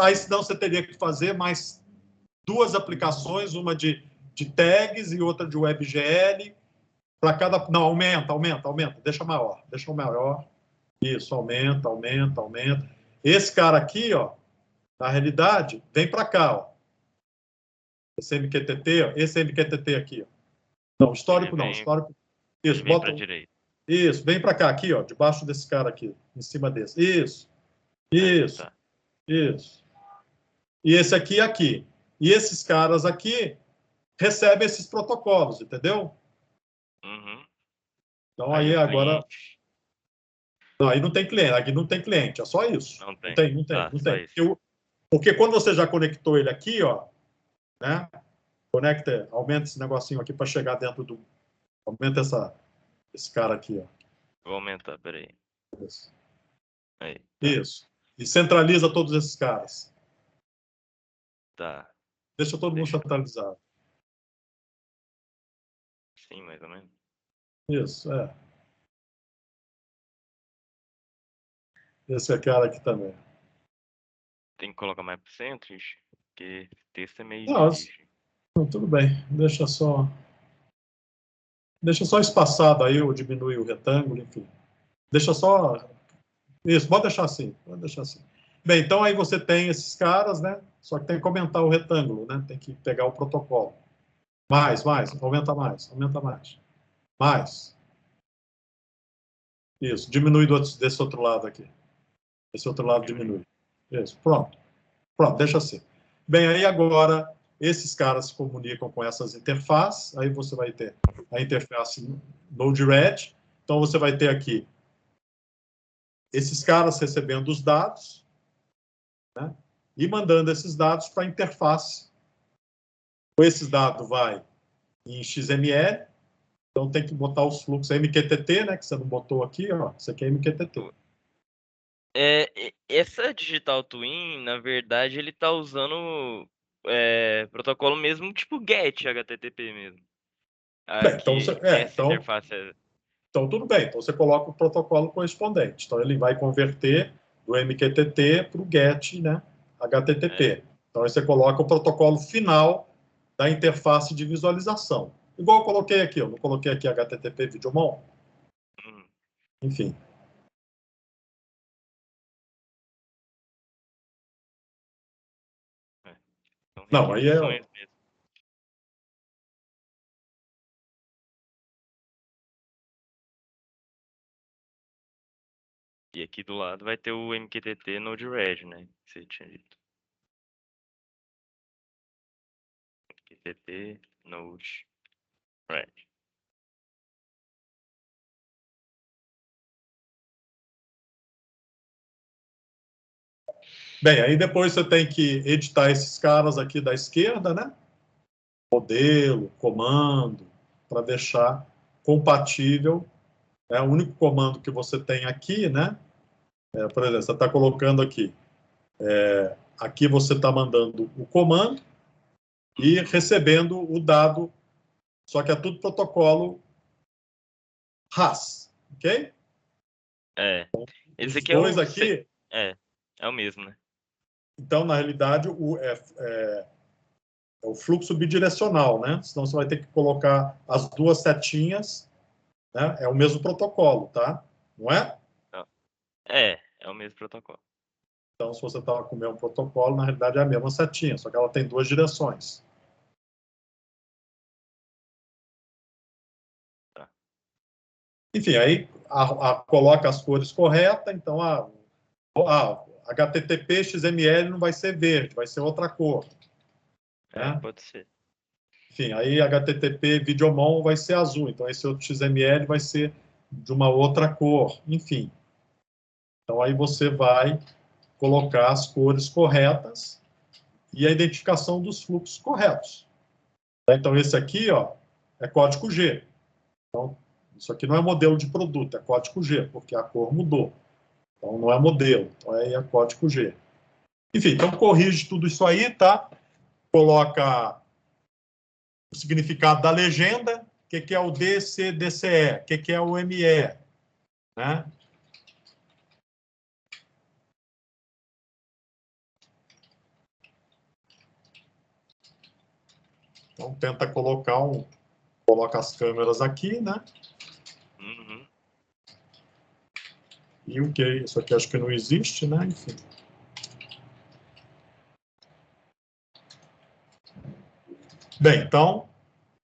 [SPEAKER 1] Aí, senão, você teria que fazer mais duas aplicações, uma de tags e outra de WebGL, para cada... Não, aumenta. Deixa maior. Isso, aumenta. Esse cara aqui, ó, na realidade, vem para cá, ó. Esse MQTT, ó, esse MQTT aqui, ó. Não, histórico não, histórico. Isso,
[SPEAKER 3] ele vem
[SPEAKER 1] bota.
[SPEAKER 3] para a direita.
[SPEAKER 1] Isso, vem para cá, aqui, ó, debaixo desse cara aqui, em cima desse. Isso.
[SPEAKER 3] Tá.
[SPEAKER 1] E esse aqui. E esses caras aqui recebem esses protocolos, entendeu? Então
[SPEAKER 3] Aí
[SPEAKER 1] aí
[SPEAKER 3] o
[SPEAKER 1] agora...
[SPEAKER 3] cliente...
[SPEAKER 1] Não, aí não tem cliente, aqui não tem cliente, é só isso.
[SPEAKER 3] Não
[SPEAKER 1] Não
[SPEAKER 3] tem.
[SPEAKER 1] tem.
[SPEAKER 3] Tá, só isso.
[SPEAKER 1] Porque quando você já conectou ele aqui, ó, né? Conecta, aumenta esse negocinho aqui para chegar dentro do... Aumenta esse cara aqui, ó.
[SPEAKER 3] Vou aumentar, peraí.
[SPEAKER 1] Isso.
[SPEAKER 3] Aí, tá.
[SPEAKER 1] Isso. E centraliza todos esses caras.
[SPEAKER 3] Tá.
[SPEAKER 1] Deixa todo mundo centralizado.
[SPEAKER 3] Sim, mais ou menos.
[SPEAKER 1] Isso, é. Esse cara aqui também.
[SPEAKER 3] Tem que colocar mais pro centro, ixi, porque texto é meio
[SPEAKER 1] Não,
[SPEAKER 3] difícil.
[SPEAKER 1] tudo bem. Deixa só espaçado aí, ou diminui o retângulo, enfim. Deixa só... Isso, pode deixar assim. Pode deixar assim. Bem, então aí você tem esses caras, né? Só que tem que aumentar o retângulo, né? Tem que pegar o protocolo. Mais, aumenta mais, aumenta mais. Mais. Isso, diminui desse outro lado aqui. Esse outro lado diminui. Isso, pronto. Pronto, deixa assim. Bem, aí agora esses caras se comunicam com essas interfaces, aí você vai ter a interface Node-RED, então você vai ter aqui esses caras recebendo os dados, né, e mandando esses dados para a interface. Esses dados vai em XML, então tem que botar os fluxos MQTT, né, que você não botou aqui, ó, isso aqui é MQTT.
[SPEAKER 3] Essa Digital Twin, na verdade, ele tá usando protocolo mesmo, tipo GET HTTP mesmo.
[SPEAKER 1] Bem, então,
[SPEAKER 3] Essa interface
[SPEAKER 1] então tudo bem, então você coloca o protocolo correspondente. Então ele vai converter do MQTT para o GET, né, HTTP. Então aí você coloca o protocolo final da interface de visualização. Igual eu coloquei aqui, eu não coloquei aqui HTTP Videomon? Enfim.
[SPEAKER 3] São
[SPEAKER 1] Não, aí
[SPEAKER 3] requisições mesmo. E aqui do lado vai ter o MQTT Node-RED, né? Que você tinha dito. MQTT Node-RED.
[SPEAKER 1] Bem, aí depois você tem que editar esses caras aqui da esquerda, né? Modelo, comando, para deixar compatível. É o único comando que você tem aqui, né? Por exemplo, você está colocando aqui. Aqui você está mandando o comando e recebendo o dado, só que é tudo protocolo RAS, ok?
[SPEAKER 3] Esse
[SPEAKER 1] Os
[SPEAKER 3] aqui é
[SPEAKER 1] dois
[SPEAKER 3] o...
[SPEAKER 1] aqui,
[SPEAKER 3] É o mesmo, né?
[SPEAKER 1] então, na realidade, é o fluxo bidirecional, né? Senão você vai ter que colocar as duas setinhas, né? É o mesmo protocolo, tá? Não é?
[SPEAKER 3] É o mesmo protocolo.
[SPEAKER 1] Então, se você está com o mesmo protocolo, na realidade é a mesma setinha, só que ela tem duas direções.
[SPEAKER 3] Tá.
[SPEAKER 1] Enfim, aí coloca as cores corretas, então HTTP XML não vai ser verde, vai ser outra cor. Né?
[SPEAKER 3] Pode ser.
[SPEAKER 1] Enfim, aí HTTP Videomon vai ser azul, então esse outro XML vai ser de uma outra cor, enfim. Então aí você vai colocar as cores corretas e a identificação dos fluxos corretos. Então esse aqui, ó, é código G. Então isso aqui não é modelo de produto, é código G, porque a cor mudou. Então não é modelo, então é código G. Enfim, então corrige tudo isso aí, tá? Coloca o significado da legenda, o que é o DCDCE, o que é o ME, né? Então tenta coloca as câmeras aqui, né?
[SPEAKER 3] Uhum.
[SPEAKER 1] E o que? Isso aqui acho que não existe, né? Enfim. Bem, então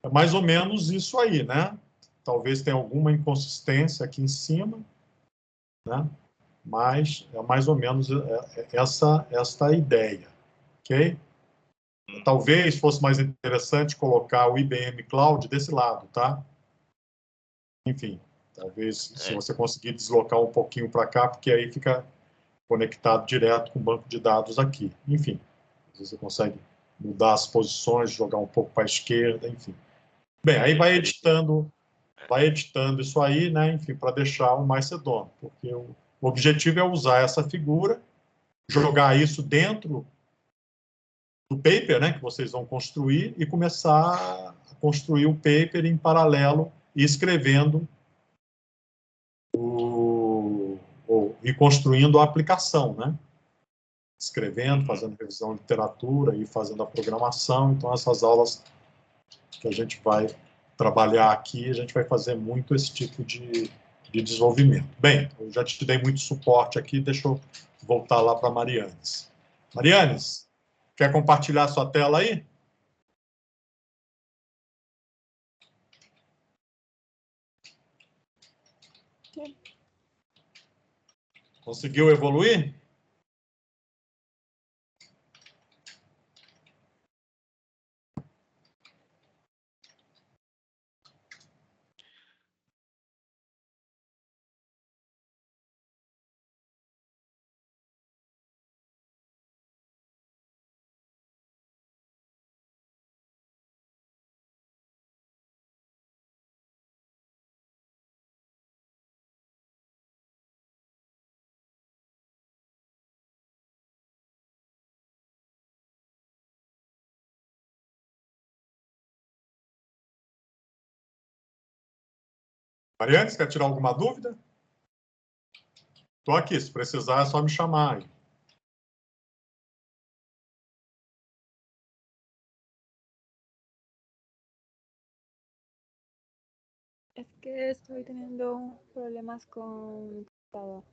[SPEAKER 1] é mais ou menos isso aí, né? Talvez tenha alguma inconsistência aqui em cima, né? Mas é mais ou menos esta ideia, ok? Talvez fosse mais interessante colocar o IBM Cloud desse lado, tá? Enfim, talvez se você conseguir deslocar um pouquinho para cá, porque aí fica conectado direto com o banco de dados aqui. Enfim, você consegue mudar as posições, jogar um pouco para a esquerda, enfim. Bem, aí vai editando isso aí, né? Enfim, para deixar o mais redondo, porque o objetivo é usar essa figura, jogar isso dentro do paper, né, que vocês vão construir e começar a construir o paper em paralelo e escrevendo ir construindo a aplicação, né? Escrevendo, fazendo revisão de literatura e fazendo a programação. Então, essas aulas que a gente vai trabalhar aqui, a gente vai fazer muito esse tipo de desenvolvimento. Bem, eu já te dei muito suporte aqui, deixa eu voltar lá para a Marianes. Marianes, quer compartilhar sua tela aí?
[SPEAKER 2] Sim.
[SPEAKER 1] Conseguiu evoluir? Marianes, quer tirar alguma dúvida? Estou aqui, se precisar é só me chamar aí.
[SPEAKER 2] Es que estoy teniendo problemas con mi computador.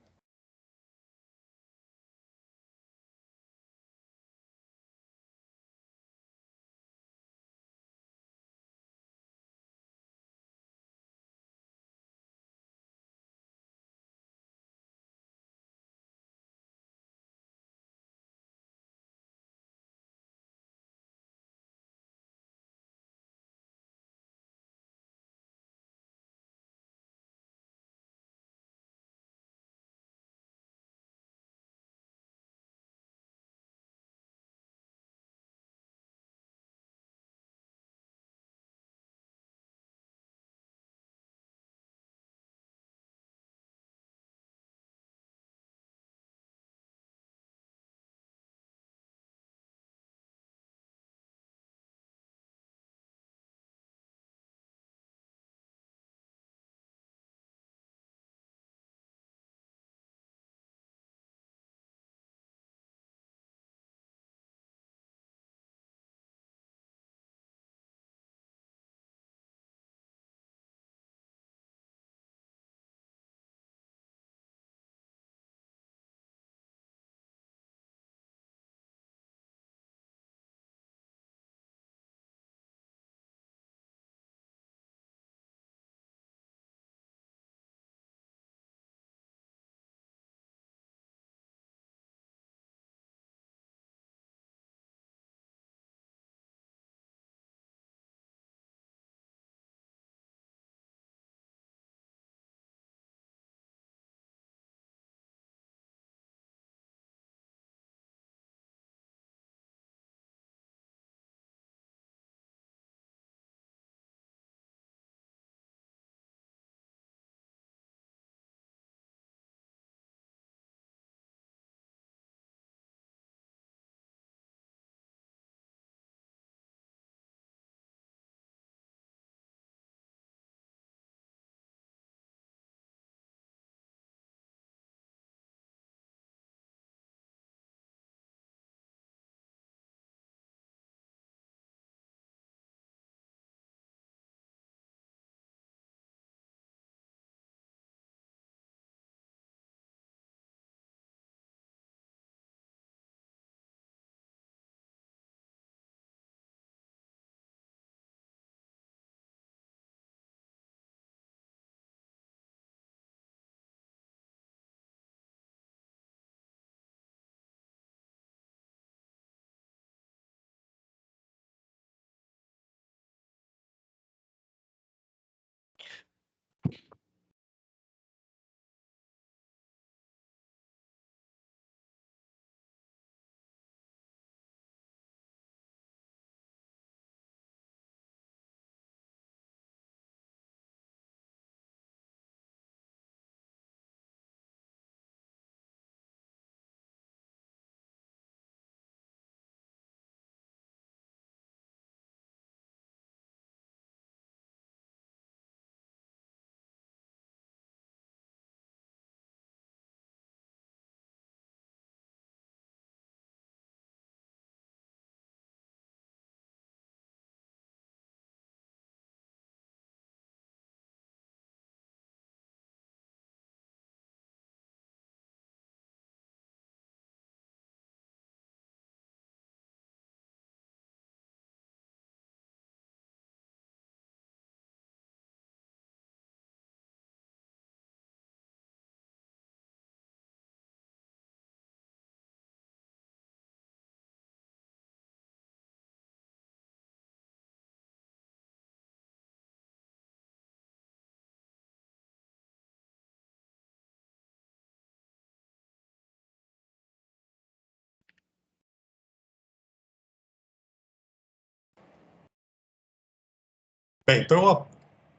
[SPEAKER 1] Bem, então eu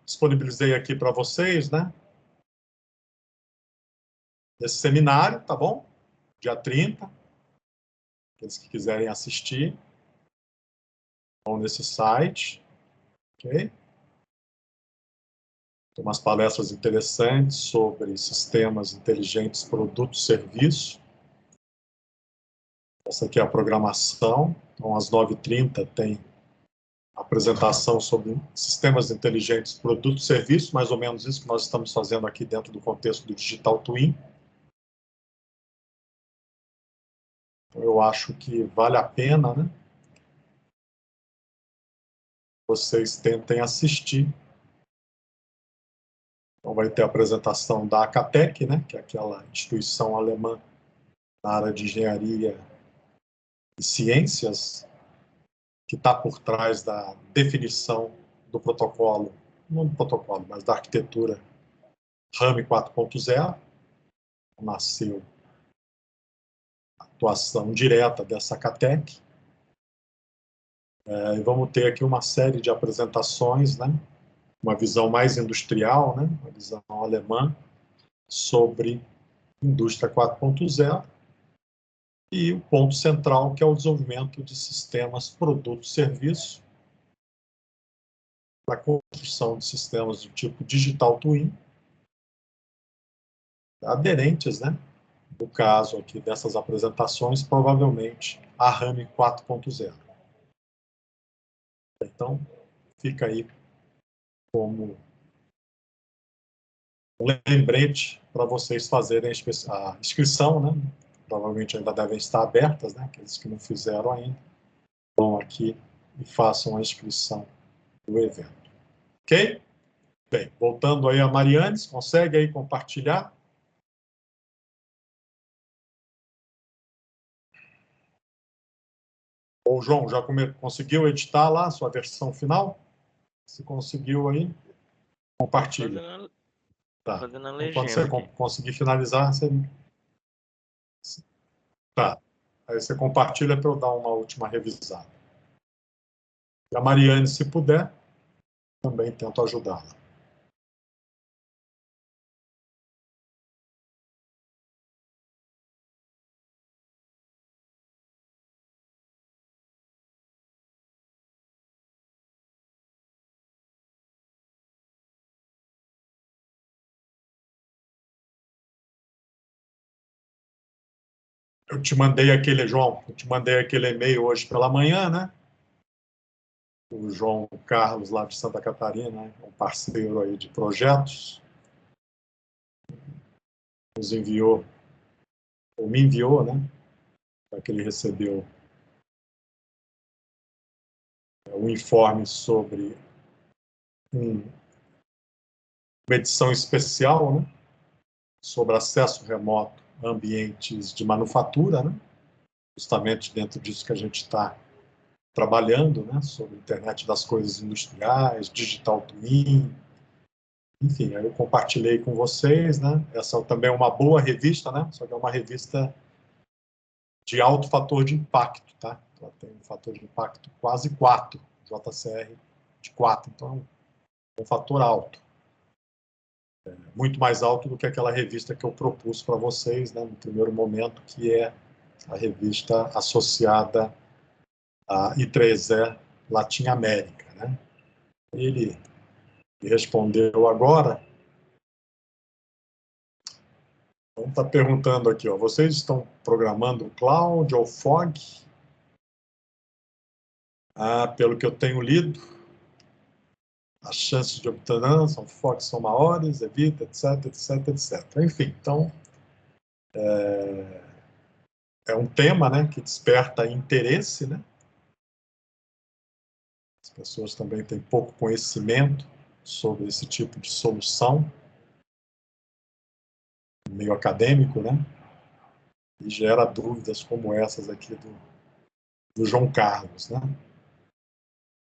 [SPEAKER 1] disponibilizei aqui para vocês, né? Esse seminário, tá bom? Dia 30. Aqueles que quiserem assistir, vão nesse site, ok? Tem umas palestras interessantes sobre sistemas inteligentes, produto e serviço. Essa aqui é a programação. Então, às 9h30 tem a apresentação sobre sistemas inteligentes, produto e serviço, mais ou menos isso que nós estamos fazendo aqui dentro do contexto do Digital Twin. Então, eu acho que vale a pena, né? Vocês tentem assistir. Então, vai ter a apresentação da Acatec, né? Que é aquela instituição alemã na área de engenharia e ciências, que está por trás da definição do protocolo, não do protocolo, mas da arquitetura RAM 4.0. Nasceu a atuação direta dessa Acatec. E vamos ter aqui uma série de apresentações, né? Uma visão mais industrial, né? Uma visão alemã sobre indústria 4.0. E o ponto central, que é o desenvolvimento de sistemas, produtos, serviços, para a construção de sistemas do tipo Digital Twin, aderentes, né? No caso aqui dessas apresentações, provavelmente a RAM 4.0. Então, fica aí como um lembrete para vocês fazerem a inscrição, né? Provavelmente ainda devem estar abertas, né? Aqueles que não fizeram ainda, vão aqui e façam a inscrição do evento. Ok? Bem, voltando aí a Mariane, consegue aí compartilhar? Ou João, já conseguiu editar lá a sua versão final? Se conseguiu aí, compartilha. Tá.
[SPEAKER 3] Fazendo a
[SPEAKER 1] Então, quando você
[SPEAKER 3] legenda aqui.
[SPEAKER 1] conseguir finalizar, você... Tá. Aí você compartilha para eu dar uma última revisada. E a Mariane, se puder, também tento ajudá-la. Eu te mandei aquele, João, eu te mandei aquele e-mail hoje pela manhã, né? O João Carlos, lá de Santa Catarina, um parceiro aí de projetos, nos enviou, ou me enviou, né? Para que ele recebeu um informe sobre uma edição especial, né? Sobre acesso remoto a ambientes de manufatura, né? Justamente dentro disso que a gente está trabalhando, né? Sobre internet das coisas industriais, digital twin. Enfim, aí eu compartilhei com vocês, né? Essa também é uma boa revista, né? Só que é uma revista de alto fator de impacto, tá? Ela tem um fator de impacto quase 4, JCR de 4, então é um fator alto. Muito mais alto do que aquela revista que eu propus para vocês, né, no primeiro momento, que é a revista associada à I3E Latin América, né? Ele respondeu agora. Então, está perguntando aqui, ó, vocês estão programando cloud ou fog? Pelo que eu tenho lido, as chances de obtenção são fog são maiores, evita, etc, etc, etc. Enfim, então é um tema, né, que desperta interesse, né? As pessoas também têm pouco conhecimento sobre esse tipo de solução, meio acadêmico, né? E gera dúvidas como essas aqui do João Carlos, né?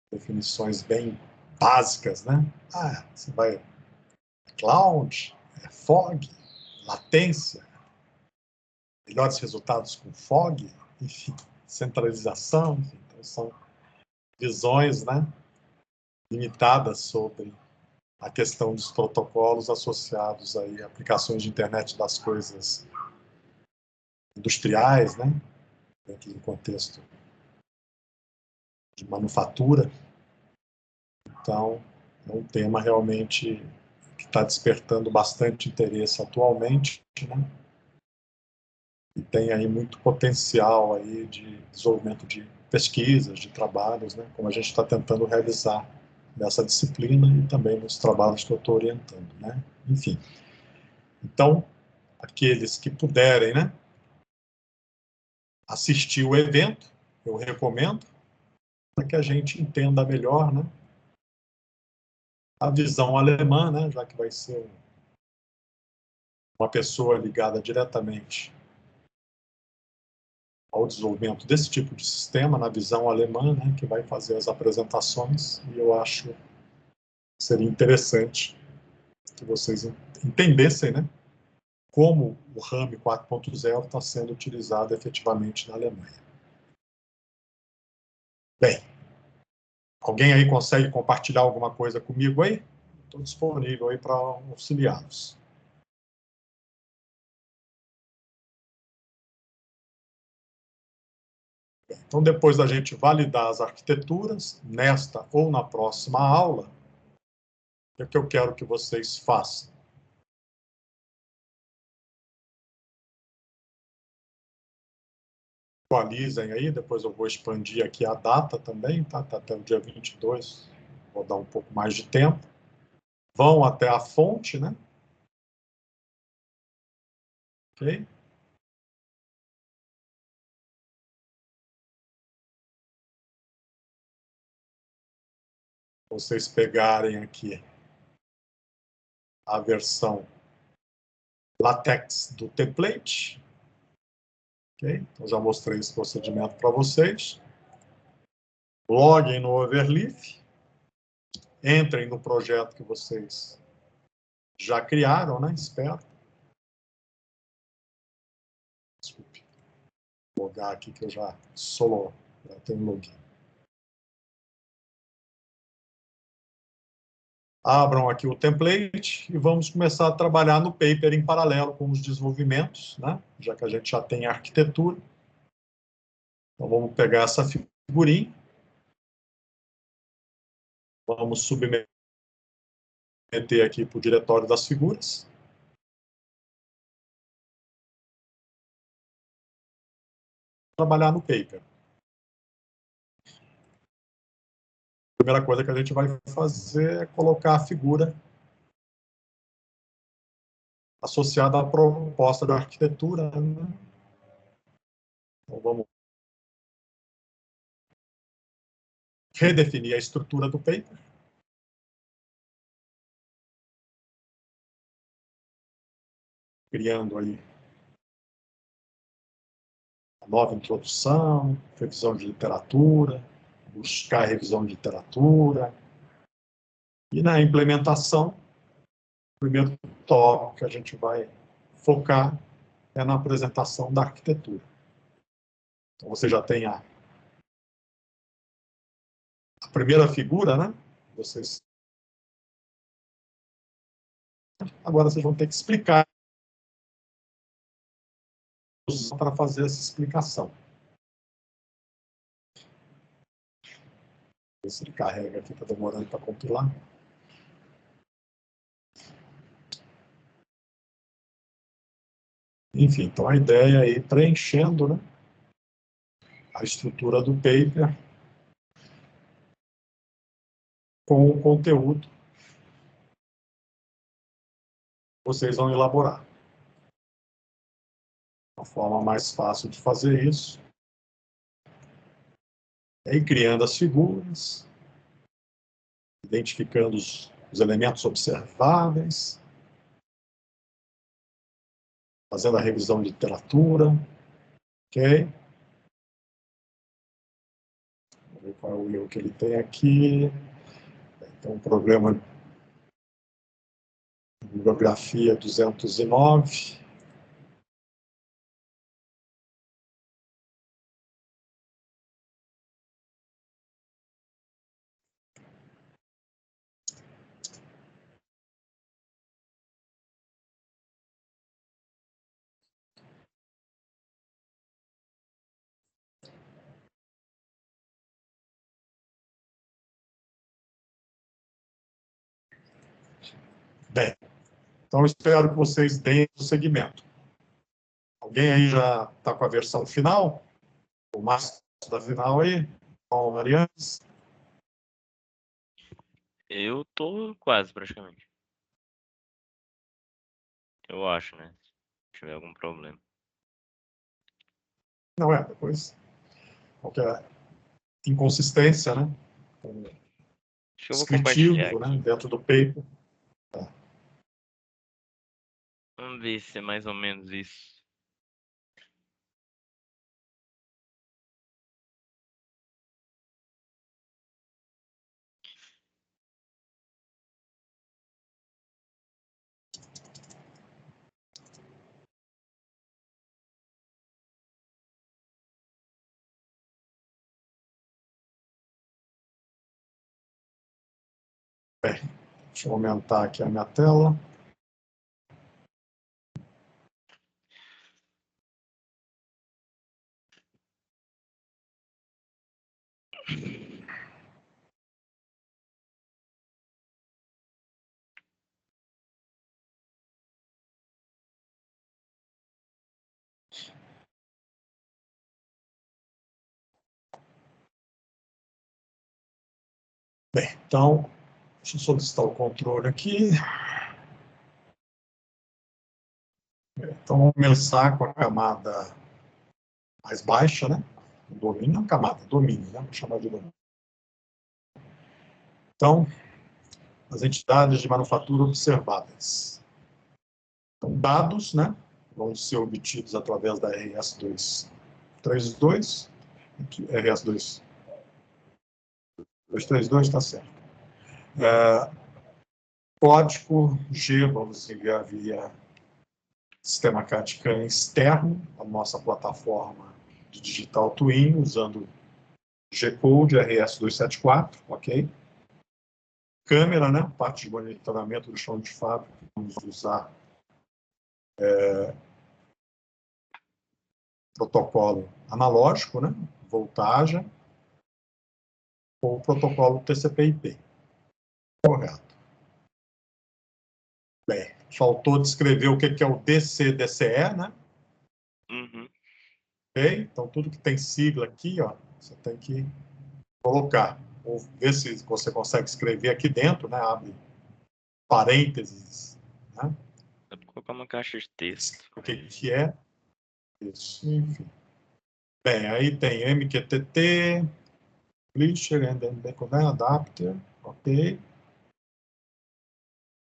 [SPEAKER 1] Definições bem básicas, né? Você vai cloud, fog, latência, melhores resultados com fog, enfim, centralização, enfim, então são visões, né? limitadas sobre a questão dos protocolos associados aí a aplicações de internet das coisas industriais, né, dentro do contexto de manufatura. Então, é um tema realmente que está despertando bastante interesse atualmente, né, e tem aí muito potencial aí de desenvolvimento de pesquisas, de trabalhos, né, como a gente está tentando realizar nessa disciplina e também nos trabalhos que eu estou orientando, né, enfim. Então, aqueles que puderem, né, assistir o evento, eu recomendo, para que a gente entenda melhor, né, a visão alemã, né, já que vai ser uma pessoa ligada diretamente ao desenvolvimento desse tipo de sistema, na visão alemã, né, que vai fazer as apresentações, e eu acho que seria interessante que vocês entendessem, né, como o RAM 4.0 está sendo utilizado efetivamente na Alemanha. Bem, alguém aí consegue compartilhar alguma coisa comigo aí? Estou disponível aí para auxiliá-los. Então, depois da gente validar as arquiteturas, nesta ou na próxima aula, o que eu quero que vocês façam? Atualizem aí, depois eu vou expandir aqui a data também, tá? Tá até o dia 22, vou dar um pouco mais de tempo. Vão até a fonte, né? Ok? Vocês pegarem aqui a versão LaTeX do template. Ok? Então, já mostrei esse procedimento para vocês. Loguem no Overleaf. Entrem no projeto que vocês já criaram, né? Espero. Desculpe. Vou logar aqui que eu já tenho login. Abram aqui o template e vamos começar a trabalhar no paper em paralelo com os desenvolvimentos, né? Já que a gente já tem a arquitetura. Então, vamos pegar essa figurinha. Vamos submeter aqui para o diretório das figuras. Trabalhar no paper. A primeira coisa que a gente vai fazer é colocar a figura associada à proposta da arquitetura, né? Então, vamos redefinir a estrutura do paper. Criando aí a nova introdução, revisão de literatura, buscar a revisão de literatura. E na implementação, o primeiro tópico que a gente vai focar é na apresentação da arquitetura. Então, você já tem a primeira figura, né? Agora vocês vão ter que explicar para fazer essa explicação. Se ele carrega aqui, está demorando para compilar. Enfim, então a ideia é ir preenchendo, né, a estrutura do paper com o conteúdo que vocês vão elaborar. A forma mais fácil de fazer isso é ir criando as figuras, identificando os elementos observáveis, fazendo a revisão de literatura, ok? Vamos ver qual é o erro que ele tem aqui. Então, um problema de bibliografia 209. Bem, então espero que vocês deem o seguimento. Alguém aí já está com a versão final? O máximo da final aí? Bom, Marianes?
[SPEAKER 3] Eu tô quase, praticamente. Eu acho, né? Se tiver algum problema.
[SPEAKER 1] Não é, depois qualquer inconsistência, né?
[SPEAKER 3] Acho que eu vou compartilhar
[SPEAKER 1] Descritivo, né?
[SPEAKER 3] aqui.
[SPEAKER 1] Dentro do paper. Tá.
[SPEAKER 3] Vamos ver se é mais ou menos isso.
[SPEAKER 1] Bem, deixa eu aumentar aqui a minha tela. Bem, então, deixa eu solicitar o controle aqui. Então, vamos começar com a camada mais baixa, né? O domínio, não camada, domínio, né? Vamos chamar de domínio. Então, as entidades de manufatura observáveis. Então, dados, né? Vão ser obtidos através da RS-232, RS-232, está certo. Código G, vamos enviar via sistema CAD/CAM externo, a nossa plataforma de Digital Twin, usando G-Code RS-274, ok? Câmera, né? Parte de monitoramento do chão de fábrica, vamos usar protocolo analógico, né? Voltagem, ou protocolo TCP/IP. Correto. Bem, faltou descrever o que é o DC-DCE, né?
[SPEAKER 3] Uhum.
[SPEAKER 1] Ok? Então, tudo que tem sigla aqui, ó, você tem que colocar. Ou ver se você consegue escrever aqui dentro, né? Abre parênteses, né?
[SPEAKER 3] Dá pra colocar uma caixa de texto.
[SPEAKER 1] O que é isso, enfim. Bem, aí tem MQTT, Glitcher, Adapter, ok.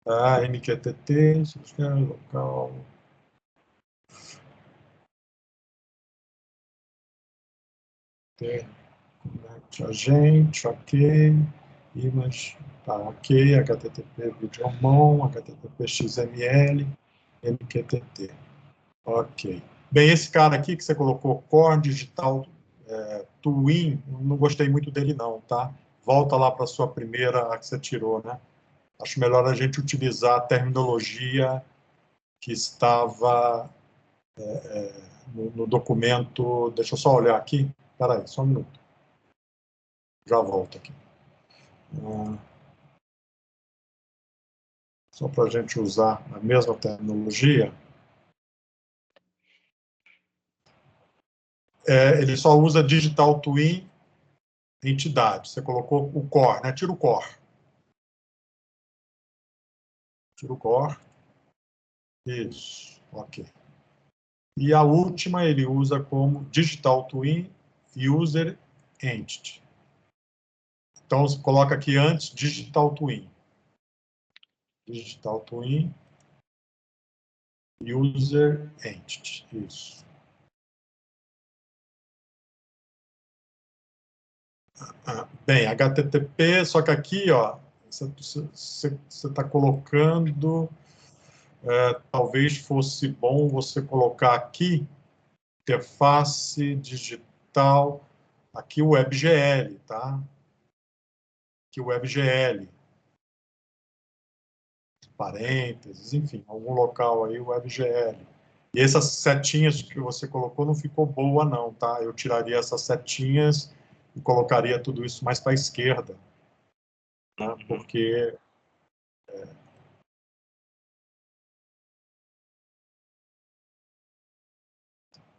[SPEAKER 1] MQTT, sistema local. Connect agente, ok. Image, tá, ok. HTTP Videomon, HTTP XML, MQTT. Ok. Bem, esse cara aqui que você colocou, Core Digital Twin, não gostei muito dele não, tá? Volta lá para a sua primeira, a que você tirou, né? Acho melhor a gente utilizar a terminologia que estava no documento. Deixa eu só olhar aqui. Espera aí, só um minuto. Já volto aqui. Só para a gente usar a mesma terminologia. Ele só usa Digital Twin entidade. Você colocou o core, né? Tira o core. Tira o core. Isso, ok. E a última ele usa como Digital Twin User Entity. Então, você coloca aqui antes Digital Twin. Digital Twin User Entity. Isso. Bem, HTTP, só que aqui, ó, você está colocando, talvez fosse bom você colocar aqui, interface digital, aqui o WebGL, tá? Aqui o WebGL, parênteses, enfim, algum local aí o WebGL. E essas setinhas que você colocou não ficou boa não, tá? Eu tiraria essas setinhas e colocaria tudo isso mais para a esquerda, né? Porque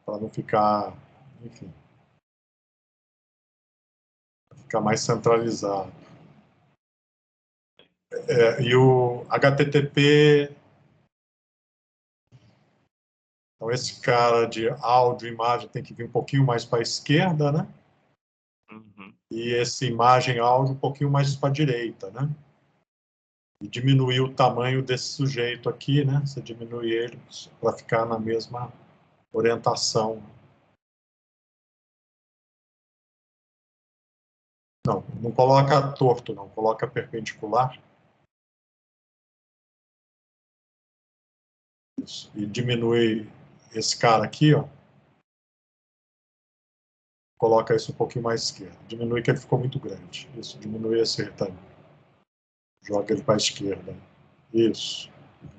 [SPEAKER 1] para não ficar, enfim, ficar mais centralizado. E o HTTP, então esse cara de áudio e imagem tem que vir um pouquinho mais para a esquerda, né?
[SPEAKER 3] Uhum.
[SPEAKER 1] E esse imagem e áudio um pouquinho mais para a direita, né? E diminuir o tamanho desse sujeito aqui, né? Você diminui ele para ficar na mesma orientação. Não, não coloca torto, não. Coloca perpendicular. Isso. E diminui esse cara aqui, ó. Coloca isso um pouquinho mais esquerdo. Diminui que ele ficou muito grande. Isso, diminui esse retângulo. Joga ele para a esquerda. Isso.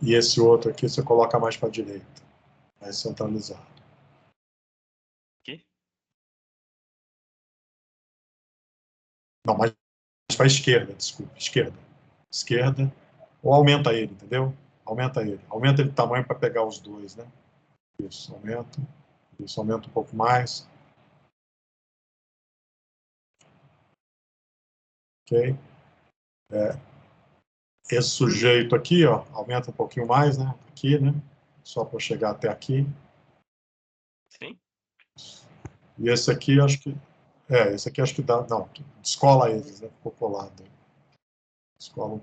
[SPEAKER 1] E esse outro aqui você coloca mais para a direita. Mais centralizado.
[SPEAKER 3] Aqui?
[SPEAKER 1] Não, mais para a esquerda, desculpa. Esquerda. Esquerda. Ou aumenta ele, entendeu? Aumenta ele. Aumenta ele de tamanho para pegar os dois, né? Isso, aumenta. Isso, aumenta um pouco mais. Ok? Esse sujeito aqui, ó, aumenta um pouquinho mais, né? Aqui, né? Só para chegar até aqui.
[SPEAKER 3] Sim?
[SPEAKER 1] E esse aqui, acho que... esse aqui acho que dá... Não, descola eles, né? Ficou colado. Descola.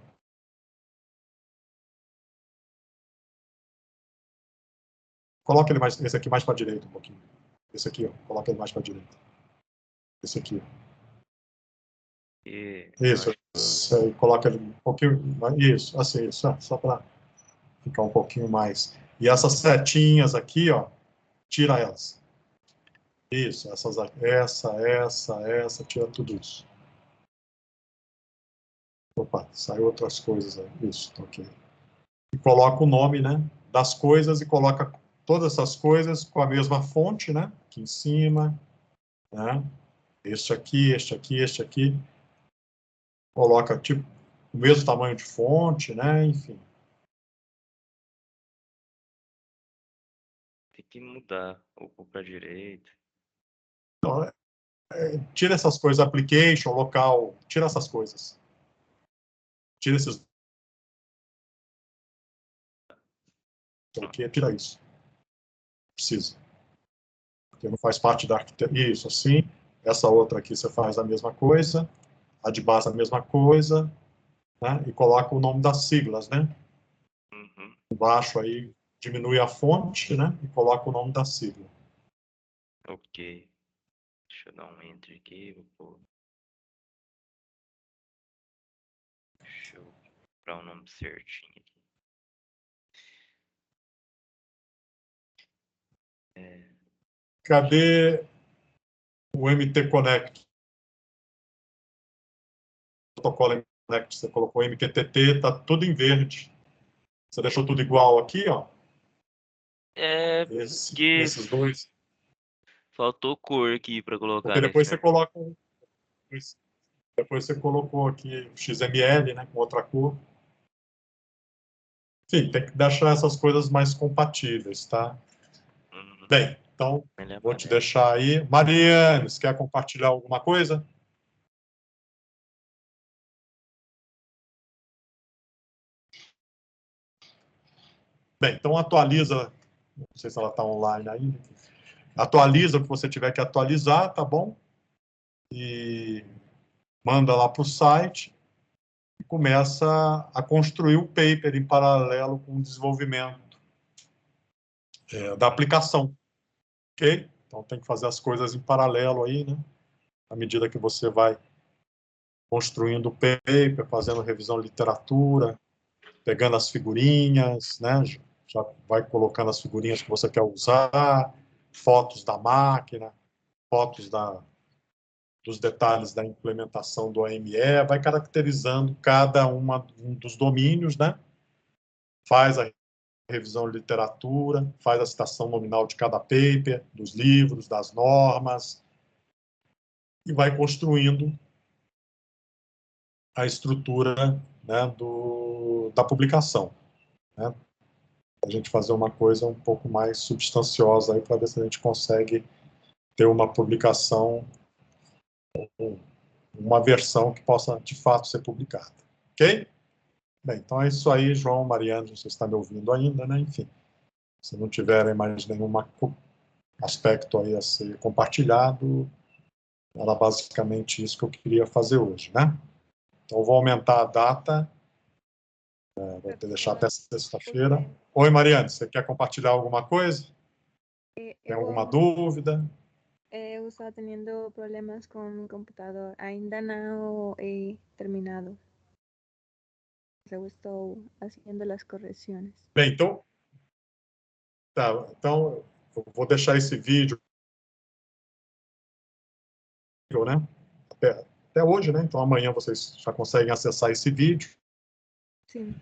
[SPEAKER 1] Coloca ele mais... Esse aqui mais para a direita um pouquinho. Esse aqui, ó. Coloca ele mais para a direita. Esse aqui.
[SPEAKER 3] E
[SPEAKER 1] Isso. Isso aí, coloca ele um pouquinho... Isso, assim, isso. Só para ficar um pouquinho mais... E essas setinhas aqui, ó, tira elas. Isso, essa, tira tudo isso. Opa, saiu outras coisas aí. Isso, tá ok. E coloca o nome, né, das coisas e coloca todas essas coisas com a mesma fonte, né, aqui em cima, né, este aqui, este aqui, este aqui. Coloca, tipo, o mesmo tamanho de fonte, né, enfim.
[SPEAKER 3] tem que mudar o para direita.
[SPEAKER 1] Então, tira essas coisas, application, local, tira essas coisas. Tira esses... Tira isso. Precisa. Porque não faz parte da arquitetura. Isso, assim. Essa outra aqui você faz a mesma coisa. A de base a mesma coisa. Né? E coloca o nome das siglas, né?
[SPEAKER 3] Uhum.
[SPEAKER 1] Embaixo aí diminui a fonte, né? E coloca o nome da sigla.
[SPEAKER 3] Ok. Deixa eu dar um enter aqui. Vou pôr. Deixa eu procurar o nome certinho aqui.
[SPEAKER 1] Cadê o MT Connect? O protocolo MT Connect, você colocou MQTT, tá tudo em verde. Você deixou tudo igual aqui, ó.
[SPEAKER 3] Que
[SPEAKER 1] Esses dois.
[SPEAKER 3] faltou cor aqui para colocar
[SPEAKER 1] Porque
[SPEAKER 3] nesse
[SPEAKER 1] depois você
[SPEAKER 3] arquivo.
[SPEAKER 1] coloca depois você colocou aqui XML, né, com outra cor. Sim, tem que deixar essas coisas mais compatíveis, tá?
[SPEAKER 3] Uhum.
[SPEAKER 1] Bem, então,
[SPEAKER 3] Ele
[SPEAKER 1] vou te
[SPEAKER 3] aparece.
[SPEAKER 1] deixar aí. Mariane, você quer compartilhar alguma coisa? Bem, então atualiza, não sei se ela está online ainda, atualiza o que você tiver que atualizar, tá bom? E manda lá para o site e começa a construir o paper em paralelo com o desenvolvimento da aplicação, ok? Então tem que fazer as coisas em paralelo aí, né? À medida que você vai construindo o paper, fazendo revisão de literatura, pegando as figurinhas, né? Já vai colocando as figurinhas que você quer usar, fotos da máquina, fotos dos detalhes da implementação do AME, vai caracterizando cada um dos domínios, né? Faz a revisão de literatura, faz a citação nominal de cada paper, dos livros, das normas, e vai construindo a estrutura, né, da publicação. Né? a gente fazer uma coisa um pouco mais substanciosa aí para ver se a gente consegue ter uma publicação, uma versão que possa de fato ser publicada. Ok? Bem, então é isso aí, João, Mariana, você está me ouvindo ainda, né? Enfim, se não tiverem mais nenhum aspecto aí a ser compartilhado, era basicamente isso que eu queria fazer hoje, né? Então, eu vou aumentar a data, vou deixar até sexta-feira. Oi, Mariana, você quer compartilhar alguma coisa? Tem alguma dúvida?
[SPEAKER 2] Eu estaba teniendo problemas con mi computador. Ainda no he terminado. Eu estou haciendo las correcciones.
[SPEAKER 1] Bem, então, então eu vou deixar esse vídeo, né? Até hoje, né? Então amanhã vocês já conseguem acessar esse vídeo.
[SPEAKER 2] Sim.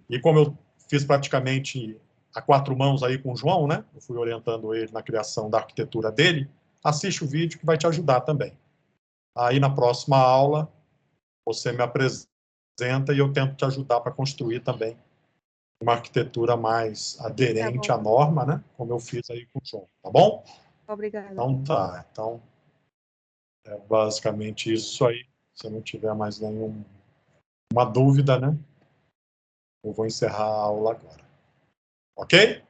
[SPEAKER 1] E como eu fiz praticamente a 4 mãos aí com o João, né? Eu fui orientando ele na criação da arquitetura dele. Assiste o vídeo que vai te ajudar também. Aí na próxima aula você me apresenta e eu tento te ajudar para construir também uma arquitetura mais aderente à norma, né? Como eu fiz aí com o João, tá bom?
[SPEAKER 2] Obrigada.
[SPEAKER 1] Então tá. Então é basicamente isso aí. Se não tiver mais nenhuma dúvida, né? Eu vou encerrar a aula agora. Ok?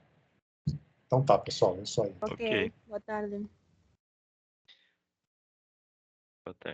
[SPEAKER 1] Então tá, pessoal, é isso aí.
[SPEAKER 2] Ok, boa tarde.
[SPEAKER 3] Boa tarde.